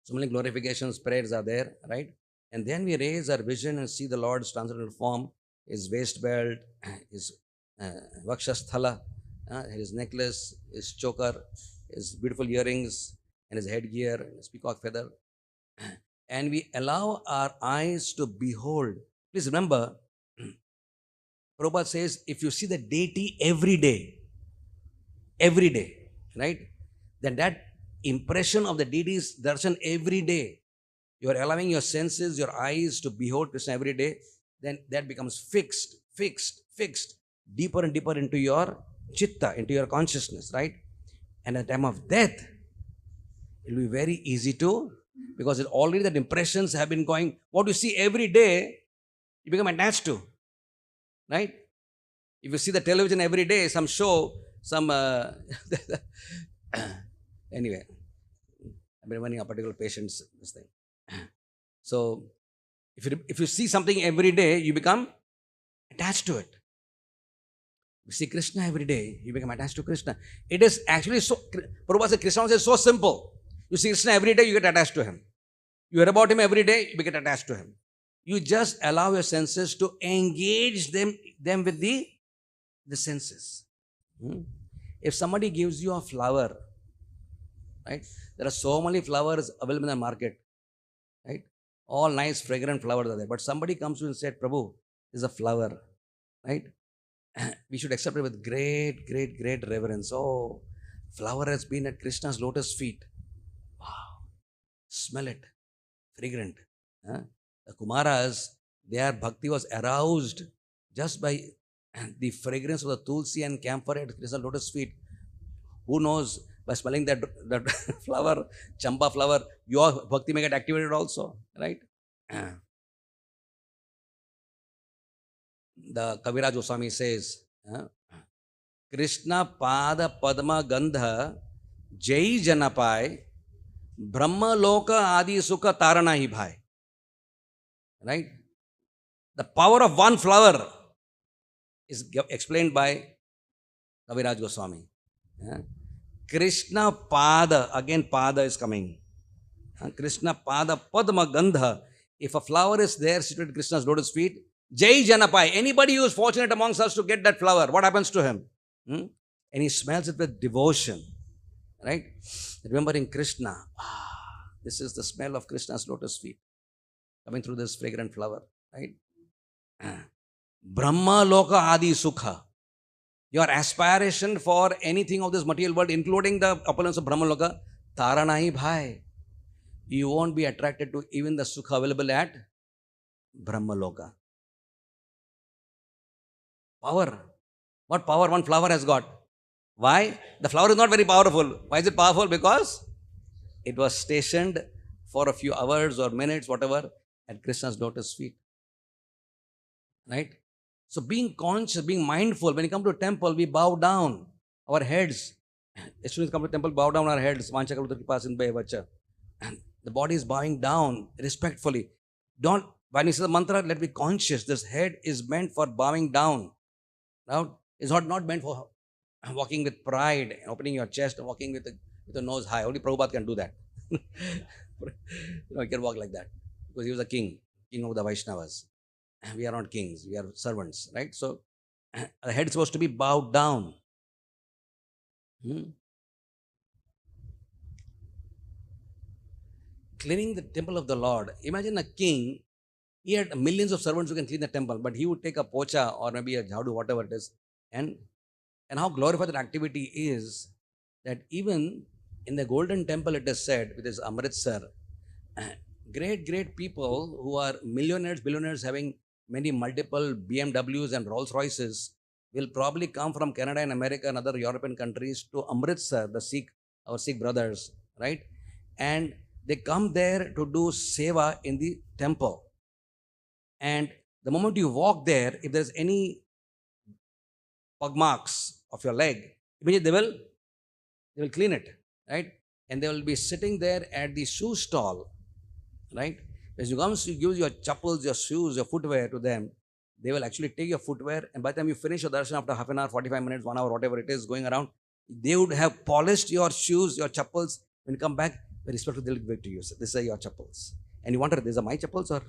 So many glorifications, prayers are there, right? And then we raise our vision and see the Lord's transcendental form, his waist belt, his vakshasthala, his necklace, his choker, his beautiful earrings, and his headgear, his peacock feather. And we allow our eyes to behold. Please remember, Prabhupada says, if you see the deity every day, right? Then that impression of the deity's darshan every day, you are allowing your senses, your eyes to behold Krishna every day, then that becomes fixed, deeper and deeper into your chitta, into your consciousness, right? And at the time of death, it will be very easy to, because already that impressions have been going, what you see every day, you become attached to, right? If you see the television every day, some show, some, anyway, I've been running a particular patient's this thing. So, if you see something every day, you become attached to it. You see Krishna every day, you become attached to Krishna. It is actually so, Prabhupada said Krishna is so simple. You see Krishna every day, you get attached to him. You hear about him every day, you get attached to him. You just allow your senses to engage them with the senses. If somebody gives you a flower, right? There are so many flowers available in the market, right? All nice, fragrant flowers are there. But somebody comes to you and said, Prabhu, this is a flower, right? We should accept it with great, great, great reverence. Oh, flower has been at Krishna's lotus feet. Wow. Smell it. Fragrant. The Kumaras, their bhakti was aroused just by the fragrance of the tulsi and camphor at Krishna's lotus feet. Who knows, by smelling that flower, champa flower, your bhakti may get activated also, right? The Kaviraj Goswami says, Krishna pada padma gandha jai janapai brahma loka adi sukha tarana hi bhai. Right? The power of one flower is explained by Kaviraj Goswami. Krishna pada, again pada is coming. Krishna pada padma gandha. If a flower is there situated at Krishna's lotus feet, Jai Janapai, anybody who is fortunate amongst us to get that flower, what happens to him? And he smells it with devotion. Right? Remembering Krishna. This is the smell of Krishna's lotus feet coming through this fragrant flower. Right? Brahma Loka Adi Sukha. Your aspiration for anything of this material world, including the opulence of Brahma Loka, Taranahi Bhai. You won't be attracted to even the Sukha available at Brahma Loka. Power. What power one flower has got? Why? The flower is not very powerful. Why is it powerful? Because it was stationed for a few hours or minutes, whatever, at Krishna's lotus feet. Right? So being conscious, being mindful, when you come to a temple, we bow down our heads. As soon as we come to a temple, bow down our heads. The body is bowing down respectfully. Don't, when you say the mantra, let me be conscious. This head is meant for bowing down. Now, it's not meant for walking with pride, opening your chest and walking with the nose high. Only Prabhupada can do that. He can walk like that because he was a king of the Vaishnavas. We are not kings, we are servants, right? So, the head is supposed to be bowed down. Cleaning the temple of the Lord. Imagine a king, he had millions of servants who can clean the temple, but he would take a pocha or maybe a jhadu, whatever it is, and how glorified that activity is, that even in the golden temple it is said, with this Amritsar, great people who are millionaires, billionaires, having many multiple BMWs and Rolls Royces, will probably come from Canada and America and other European countries to Amritsar, our Sikh brothers, right? And they come there to do seva in the temple. And the moment you walk there, if there's any pug marks of your leg, immediately they will clean it, right? And they will be sitting there at the shoe stall, right? As you come, you give your chappals, your shoes, your footwear to them. They will actually take your footwear, and by the time you finish your darshan after half an hour, 45 minutes, 1 hour, whatever it is going around, they would have polished your shoes, your chappals. When you come back, very respectful, they'll give it to you. So these are your chappals. And you wonder, these are my chappals? Or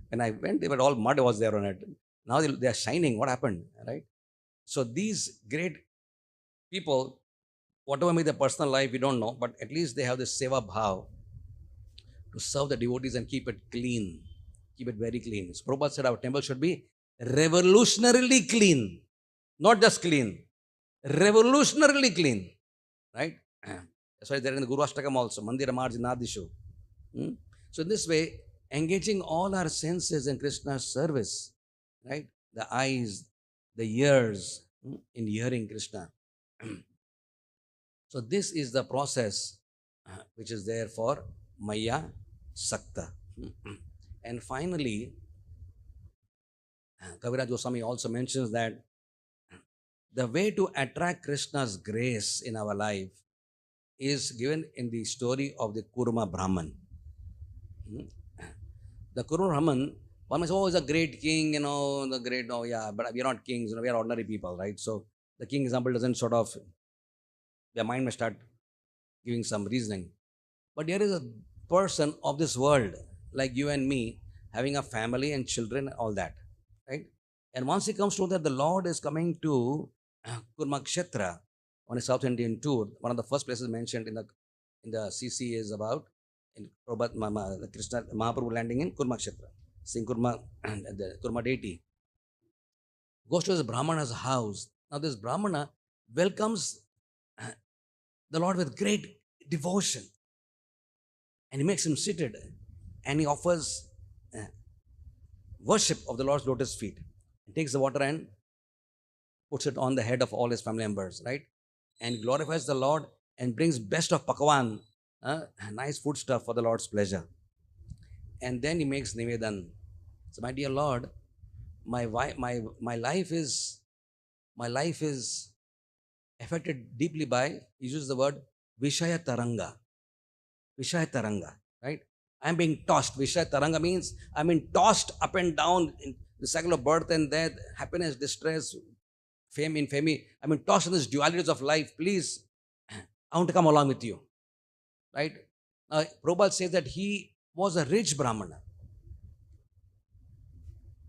when I went, they were all mud was there on it. Now they are shining. What happened, right? So these great people, whatever may be their personal life, we don't know, but at least they have this seva bhav to serve the devotees and keep it clean, keep it very clean. So Prabhupada said our temple should be revolutionarily clean, not just clean, revolutionarily clean, right? That's why they're in the Guru Ashtakam also, Mandira Marjinadishu. So in this way, engaging all our senses in Krishna's service, right? The eyes, the ears, in hearing Krishna. So this is the process which is there for Maya Sakta. And finally, Kaviraj Goswami also mentions that the way to attract Krishna's grace in our life is given in the story of the Kurma Brahman. The Kurma Brahman, one may say, oh, he's a great king, the great, oh yeah, but we are not kings, we are ordinary people, right? So the king example doesn't sort of, their mind may start giving some reasoning. But here is a person of this world, like you and me, having a family and children, all that, right? And once he comes to know that the Lord is coming to Kurmakshetra on a South Indian tour, one of the first places mentioned in the CC is about in Krishna Mahaprabhu landing in Kurmakshetra, seeing Kurma and the Kurma deity. Goes to his Brahmana's house. Now this Brahmana welcomes the Lord with great devotion, and he makes him seated, and he offers worship of the Lord's lotus feet. He takes the water and puts it on the head of all his family members, right? And glorifies the Lord and brings best of pakwan, nice food stuff for the Lord's pleasure. And then he makes nivedan. So, my dear Lord, my life is affected deeply by, he uses the word Vishaya Taranga. Vishaya Taranga, right? I'm being tossed. Vishaya Taranga means I'm being tossed up and down in the cycle of birth and death, happiness, distress, fame, infamy. I'm being tossed in these dualities of life. Please, I want to come along with you, right? Prabhupada says that he was a rich Brahmana.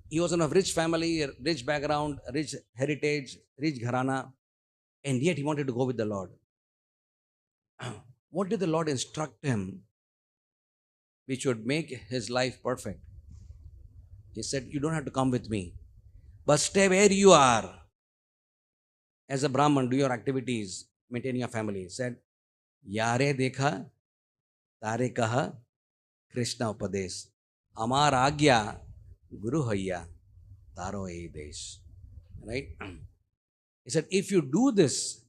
He was in a rich family, rich background, rich heritage, rich gharana, and yet he wanted to go with the Lord. What did the Lord instruct him which would make his life perfect? He said, you don't have to come with me, but stay where you are. As a Brahman, do your activities, maintain your family. He said, Yare dekha, tare kaha, Krishna upades. Amar agya, Guru hayya, taro ei desh. Right? He said, if you do this,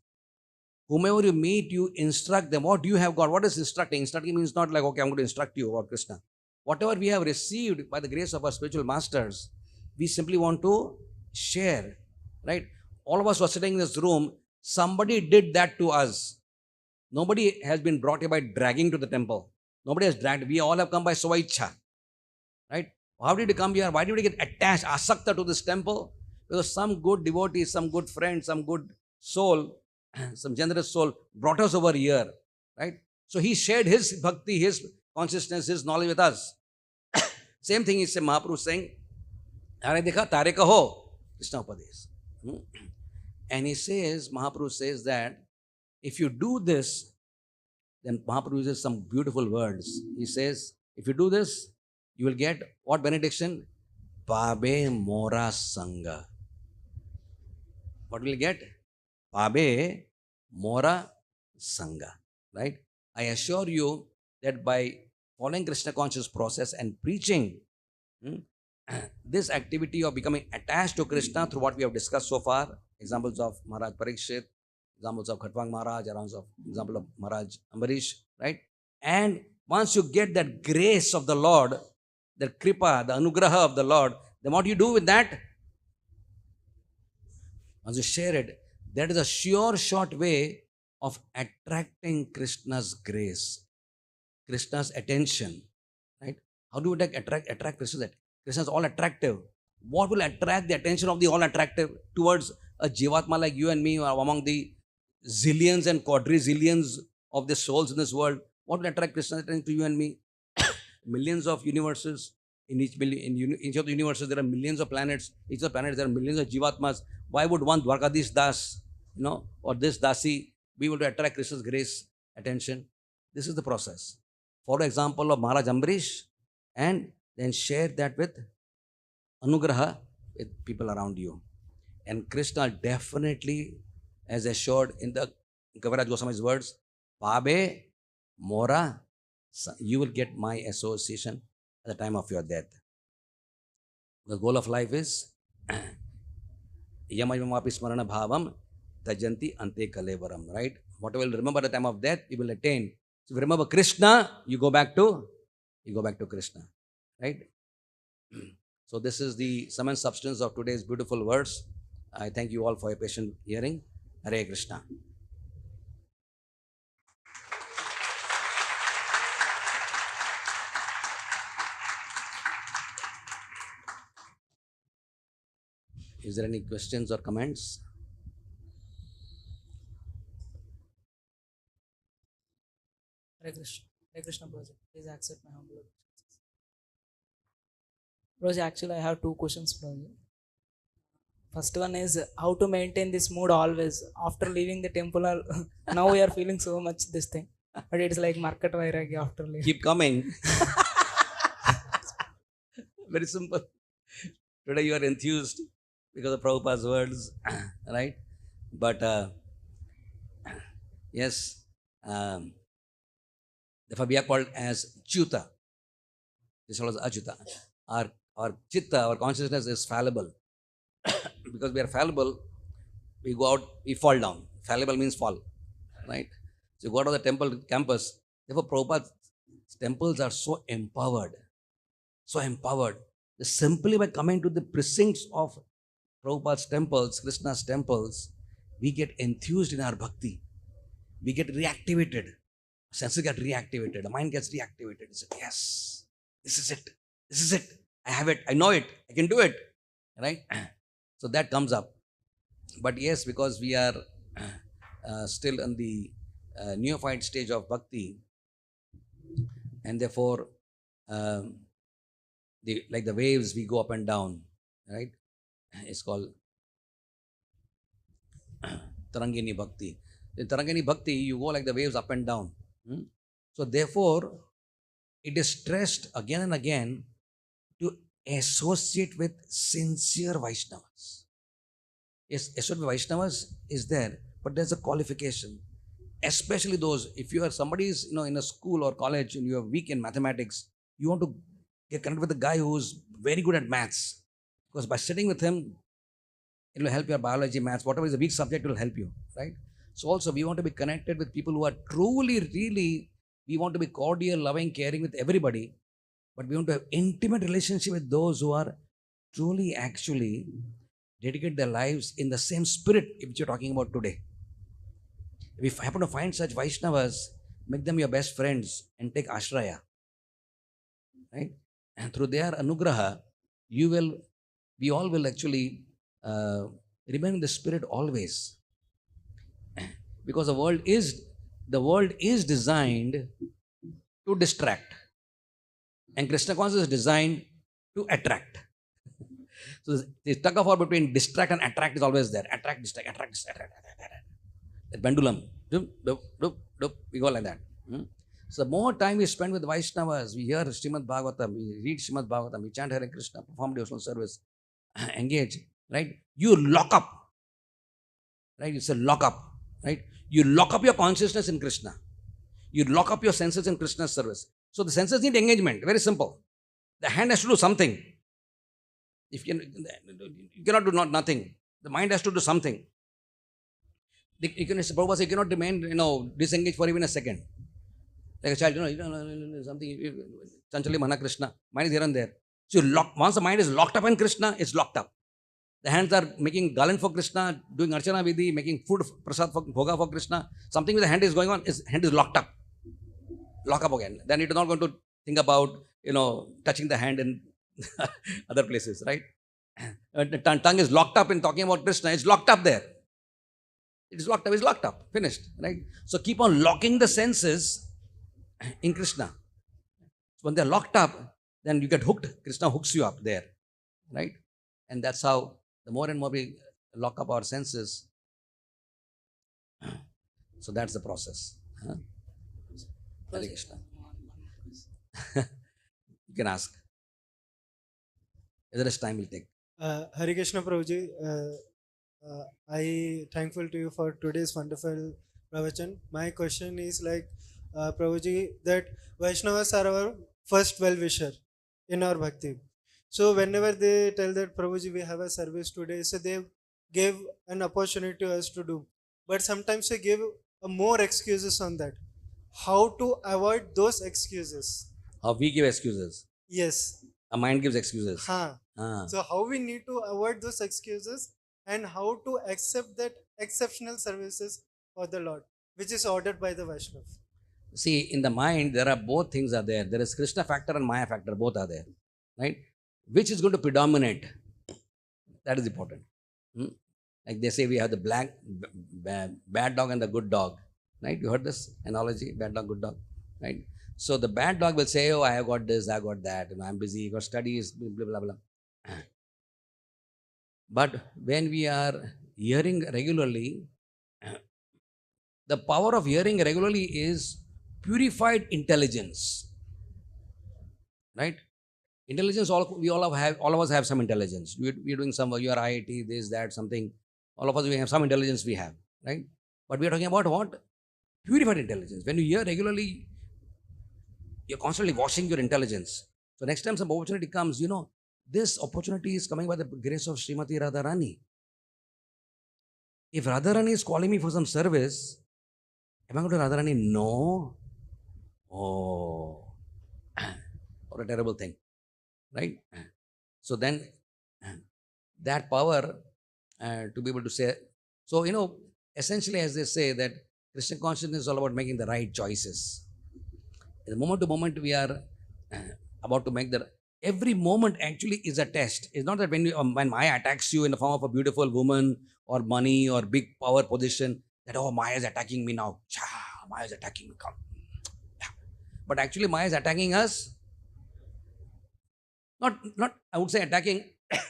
whomever you meet, you instruct them. What do you have got? What is instructing? Instructing means not like, okay, I'm going to instruct you about Krishna. Whatever we have received by the grace of our spiritual masters, we simply want to share, right? All of us who are sitting in this room, somebody did that to us. Nobody has been brought here by dragging to the temple. Nobody has dragged. We all have come by Swaicha, right? How did you come here? Why did you get attached, asakta to this temple? Because some good devotee, some good friend, some good soul, some generous soul brought us over here, right? So he shared his bhakti, his consciousness, his knowledge with us. Same thing is Mahaprabhu saying, Tare dekha, tare kaho, Krishna Upadesh. And he says, Mahaprabhu says that if you do this, then Mahaprabhu uses some beautiful words. He says, if you do this, you will get what benediction? Pabe Mora Sangha. What will you get? Pabe Mora Sangha. Right? I assure you that by following Krishna conscious process and preaching, this activity of becoming attached to Krishna through what we have discussed so far, examples of Maharaj Parikshit, examples of Khatwang Maharaj, example of Maharaj Ambarish, right? And once you get that grace of the Lord, the kripa, the anugraha of the Lord, then what do you do with that? Once you share it, that is a sure short way of attracting Krishna's grace, Krishna's attention, right? How do you attract Krishna's? Krishna is all attractive. What will attract the attention of the all attractive towards a jivatma like you and me, or among the zillions and quadrillions of the souls in this world? What will attract Krishna's attention to you and me? Millions of universes. In each of the universes, there are millions of planets. Each of the planets, there are millions of jivatmas. Why would one Dwarkadish Das, or this Dasi be able to attract Krishna's grace, attention? This is the process. For example of Maharaj Ambarish, and then share that with anugraha with people around you. And Krishna definitely, as assured in the Kaviraj Goswami's words, Pabe Mora, you will get my association at the time of your death. The goal of life is Yamayamapi Smarana Bhavam Tajanti Ante Kalevaram, right? Whatever you remember at the time of death, you will attain. So if you remember Krishna, you go back to Krishna, right? So this is the sum and substance of today's beautiful words. I thank you all for your patient hearing. Hare Krishna. Is there any questions or comments? Hare Krishna. Hare Krishna, Prabhuji. Please accept my humble obeisances. Prabhuji, actually, I have two questions, Prabhuji. First one is how to maintain this mood always after leaving the temple. Now we are feeling so much this thing, but it's like market vairagya after leaving. Keep coming. Very simple. Today you are enthused because of Prabhupada's words, right? But yes, therefore we are called as Chuta. This is Achuta. Our Chitta, our consciousness is fallible. Because we are fallible, we go out, we fall down. Fallible means fall, right? So you go out of the temple campus. Therefore, Prabhupada's temples are so empowered. So empowered. Just simply by coming to the precincts of Prabhupada's temples, Krishna's temples, we get enthused in our bhakti. We get reactivated. Senses get reactivated. The mind gets reactivated. It's like, yes, this is it. This is it. I have it. I know it. I can do it. Right? So that comes up. But yes, because we are still in the neophyte stage of bhakti, and therefore, like the waves, we go up and down. Right? It's called Tarangini Bhakti. In Tarangini Bhakti, you go like the waves up and down. So therefore, it is stressed again and again to associate with sincere Vaishnavas. Yes, associate with Vaishnavas is there, but there's a qualification. Especially those, if you are somebody is in a school or college and you are weak in mathematics, you want to get connected with a guy who's very good at maths. Because by sitting with him, it will help your biology, maths, whatever is a weak subject, it will help you, right? So also we want to be connected with people who are truly, really, we want to be cordial, loving, caring with everybody, but we want to have intimate relationship with those who are truly, actually dedicate their lives in the same spirit which you're talking about today. If you happen to find such Vaishnavas, make them your best friends and take ashraya, right? And through their anugraha, we all will actually remain in the spirit always. Because the world is designed to distract, and Krishna consciousness is designed to attract. So the tug of war between distract and attract is always there. Attract, distract, attract, distract, attract. The pendulum, we go like that. So the more time we spend with Vaishnavas, we hear Srimad Bhagavatam, we read Srimad Bhagavatam, we chant Hare Krishna, perform devotional service, engage, right? You lock up, right? It's a lock up, right? You lock up your consciousness in Krishna. You lock up your senses in Krishna's service. So the senses need engagement. Very simple. The hand has to do something. If you cannot do nothing. The mind has to do something. Prabhupada says you cannot remain, disengaged for even a second. Like a child, something, Chanchali Mana Krishna, mind is here and there. So once the mind is locked up in Krishna, it's locked up. The hands are making garland for Krishna, doing Archana Vidhi, making food, prasad for Bhoga for Krishna. Something with the hand is going on, hand is locked up. Lock up again. Then it is not going to think about, touching the hand in other places, right? The tongue is locked up in talking about Krishna. It's locked up there. It is locked up. It's locked up. Finished, right? So keep on locking the senses in Krishna. So when they're locked up, then you get hooked. Krishna hooks you up there, right? And that's how the more and more we lock up our senses. So that's the process. Hare Krishna. You can ask. The rest time will take. Hare Krishna Prabhuji, I thankful to you for today's wonderful pravachan. My question is like, Prabhuji, that Vaishnavas are our first well-wisher in our bhakti. So whenever they tell that Prabhuji, we have a service today, so they gave an opportunity to us to do. But sometimes they give more excuses on that. How to avoid those excuses? How we give excuses. Yes. A mind gives excuses. So how we need to avoid those excuses and how to accept that exceptional services for the Lord, which is ordered by the Vaishnava. See, in the mind, there are both things are there. There is Krishna factor and Maya factor, both are there, right? Which is going to predominate? That is important. Like they say, we have the bad dog and the good dog, right? You heard this analogy, bad dog, good dog, right? So the bad dog will say, oh, I have got this, I got that, and I'm busy, got studies, blah, blah, blah. But when we are hearing regularly, the power of hearing regularly is purified intelligence, right? Intelligence, we all have, all of us have some intelligence. We're doing some, you are IIT, this, that, something. All of us, we have some intelligence we have, right? But we are talking about what? Purified intelligence. When you hear regularly, you're constantly washing your intelligence. So next time some opportunity comes, this opportunity is coming by the grace of Srimati Radharani. If Radharani is calling me for some service, am I going to Radharani? No. Oh, what a terrible thing, right? So then that power to be able to say, so essentially, as they say, that Krishna consciousness is all about making the right choices. The moment to moment we are about to make every moment actually is a test. It's not that when Maya attacks you in the form of a beautiful woman or money or big power position, that, oh, Maya is attacking me now. Maya is attacking me. Come. Yeah. But actually Maya is attacking us. Not I would say attacking,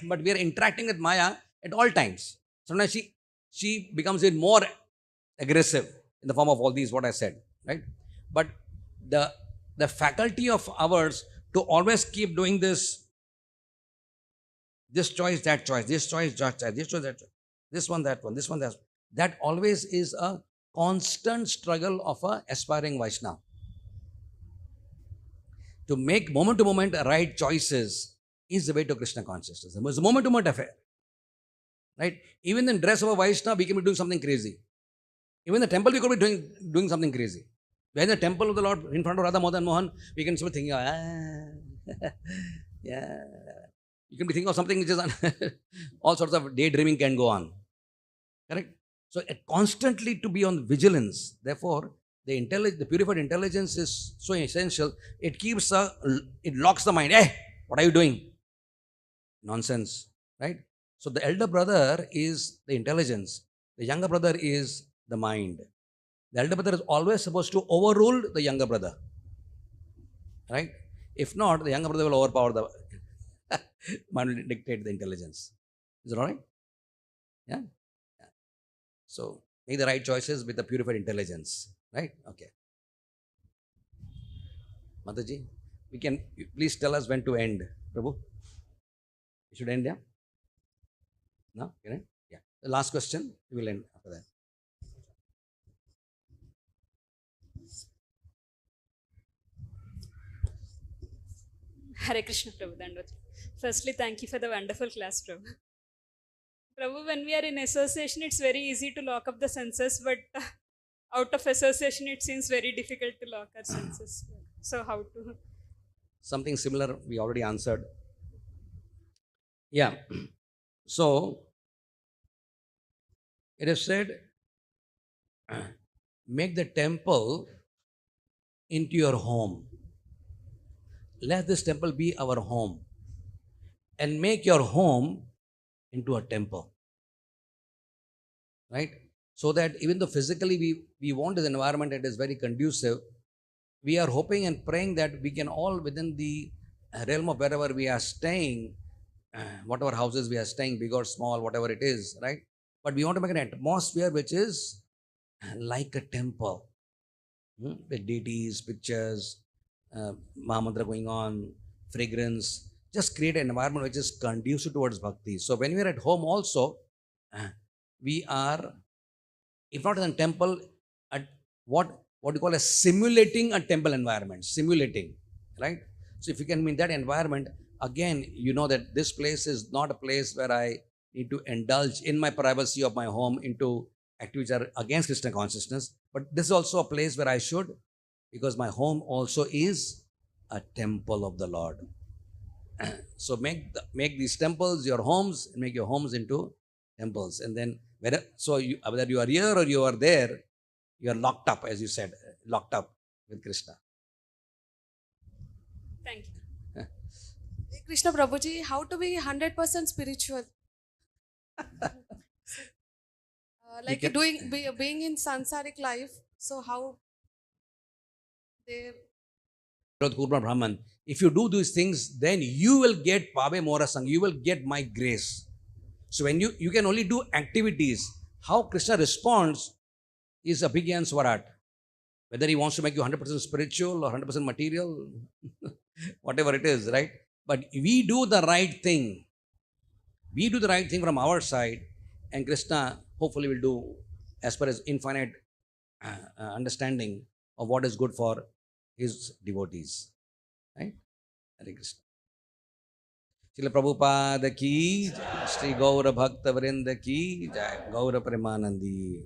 but we are interacting with Maya at all times. Sometimes she becomes even more aggressive in the form of all these what I said, right? But the faculty of ours to always keep doing this choice, that choice, this choice, that choice, this choice, that choice, this one, that one, this one, that always is a constant struggle of a aspiring Vaishnava. To make moment to moment right choices is the way to Krishna consciousness. It's a moment to moment affair, right? Even in dress of a Vaishnava, we can be doing something crazy. Even in the temple, we could be doing something crazy. When the temple of the Lord, in front of Radha Madan Mohan, we can still think, yeah. You can be thinking of something which is all sorts of daydreaming can go on. Correct? So constantly to be on vigilance. Therefore, the purified intelligence is so essential. It keeps it locks the mind. Hey, what are you doing? Nonsense, right? So the elder brother is the intelligence. The younger brother is the mind. The elder brother is always supposed to overrule the younger brother, right? If not, the younger brother will overpower the mind, will dictate the intelligence. Is it all right? Yeah. So make the right choices with the purified intelligence, right? Okay. Mataji, please tell us when to end, Prabhu. We should end, yeah? No? Can I? Yeah. The last question, we will end after that. Hare Krishna, Prabhu. Dandavat. Firstly, thank you for the wonderful class, Prabhu. Prabhu, when we are in association, it's very easy to lock up the senses, but out of association, it seems very difficult to lock our senses. So, how to? Something similar we already answered. Yeah. So, it is said, make the temple into your home. Let this temple be our home. And make your home into a temple. Right? So that even though physically we want this environment that is very conducive, we are hoping and praying that we can all within the realm of wherever we are staying, whatever houses we are staying, big or small, whatever it is, right? But we want to make an atmosphere which is like a temple, with deities, pictures, Mahamantra going on, fragrance. Just create an environment which is conducive towards bhakti. So when we are at home also, we are, if not in a temple, at what you call as simulating a temple environment, simulating, right? So if you can mean that environment, again, you know that this place is not a place where I need to indulge in my privacy of my home into activities that are against Krishna consciousness, but this is also a place where I should, because my home also is a temple of the Lord. So make these temples your homes, and make your homes into temples, and then whether you are here or you are there, you are locked up, as you said, locked up with Krishna. Thank you. Krishna Prabhuji, how to be 100% spiritual? Like being in sansaric life, so how they Kurma Brahman. If you do these things, then you will get Pabe Mora Sang, you will get my grace. So when you can only do activities, how Krishna responds is a big and Swarat. Whether he wants to make you 100% spiritual or 100% material, whatever it is, right? But we do the right thing. We do the right thing from our side, and Krishna hopefully will do as per his infinite understanding of what is good for his devotees. Right? Hare Krishna. Srila Prabhupada ki, Shri Gaura Bhakta Vrinda ki, Gaura Premanandi.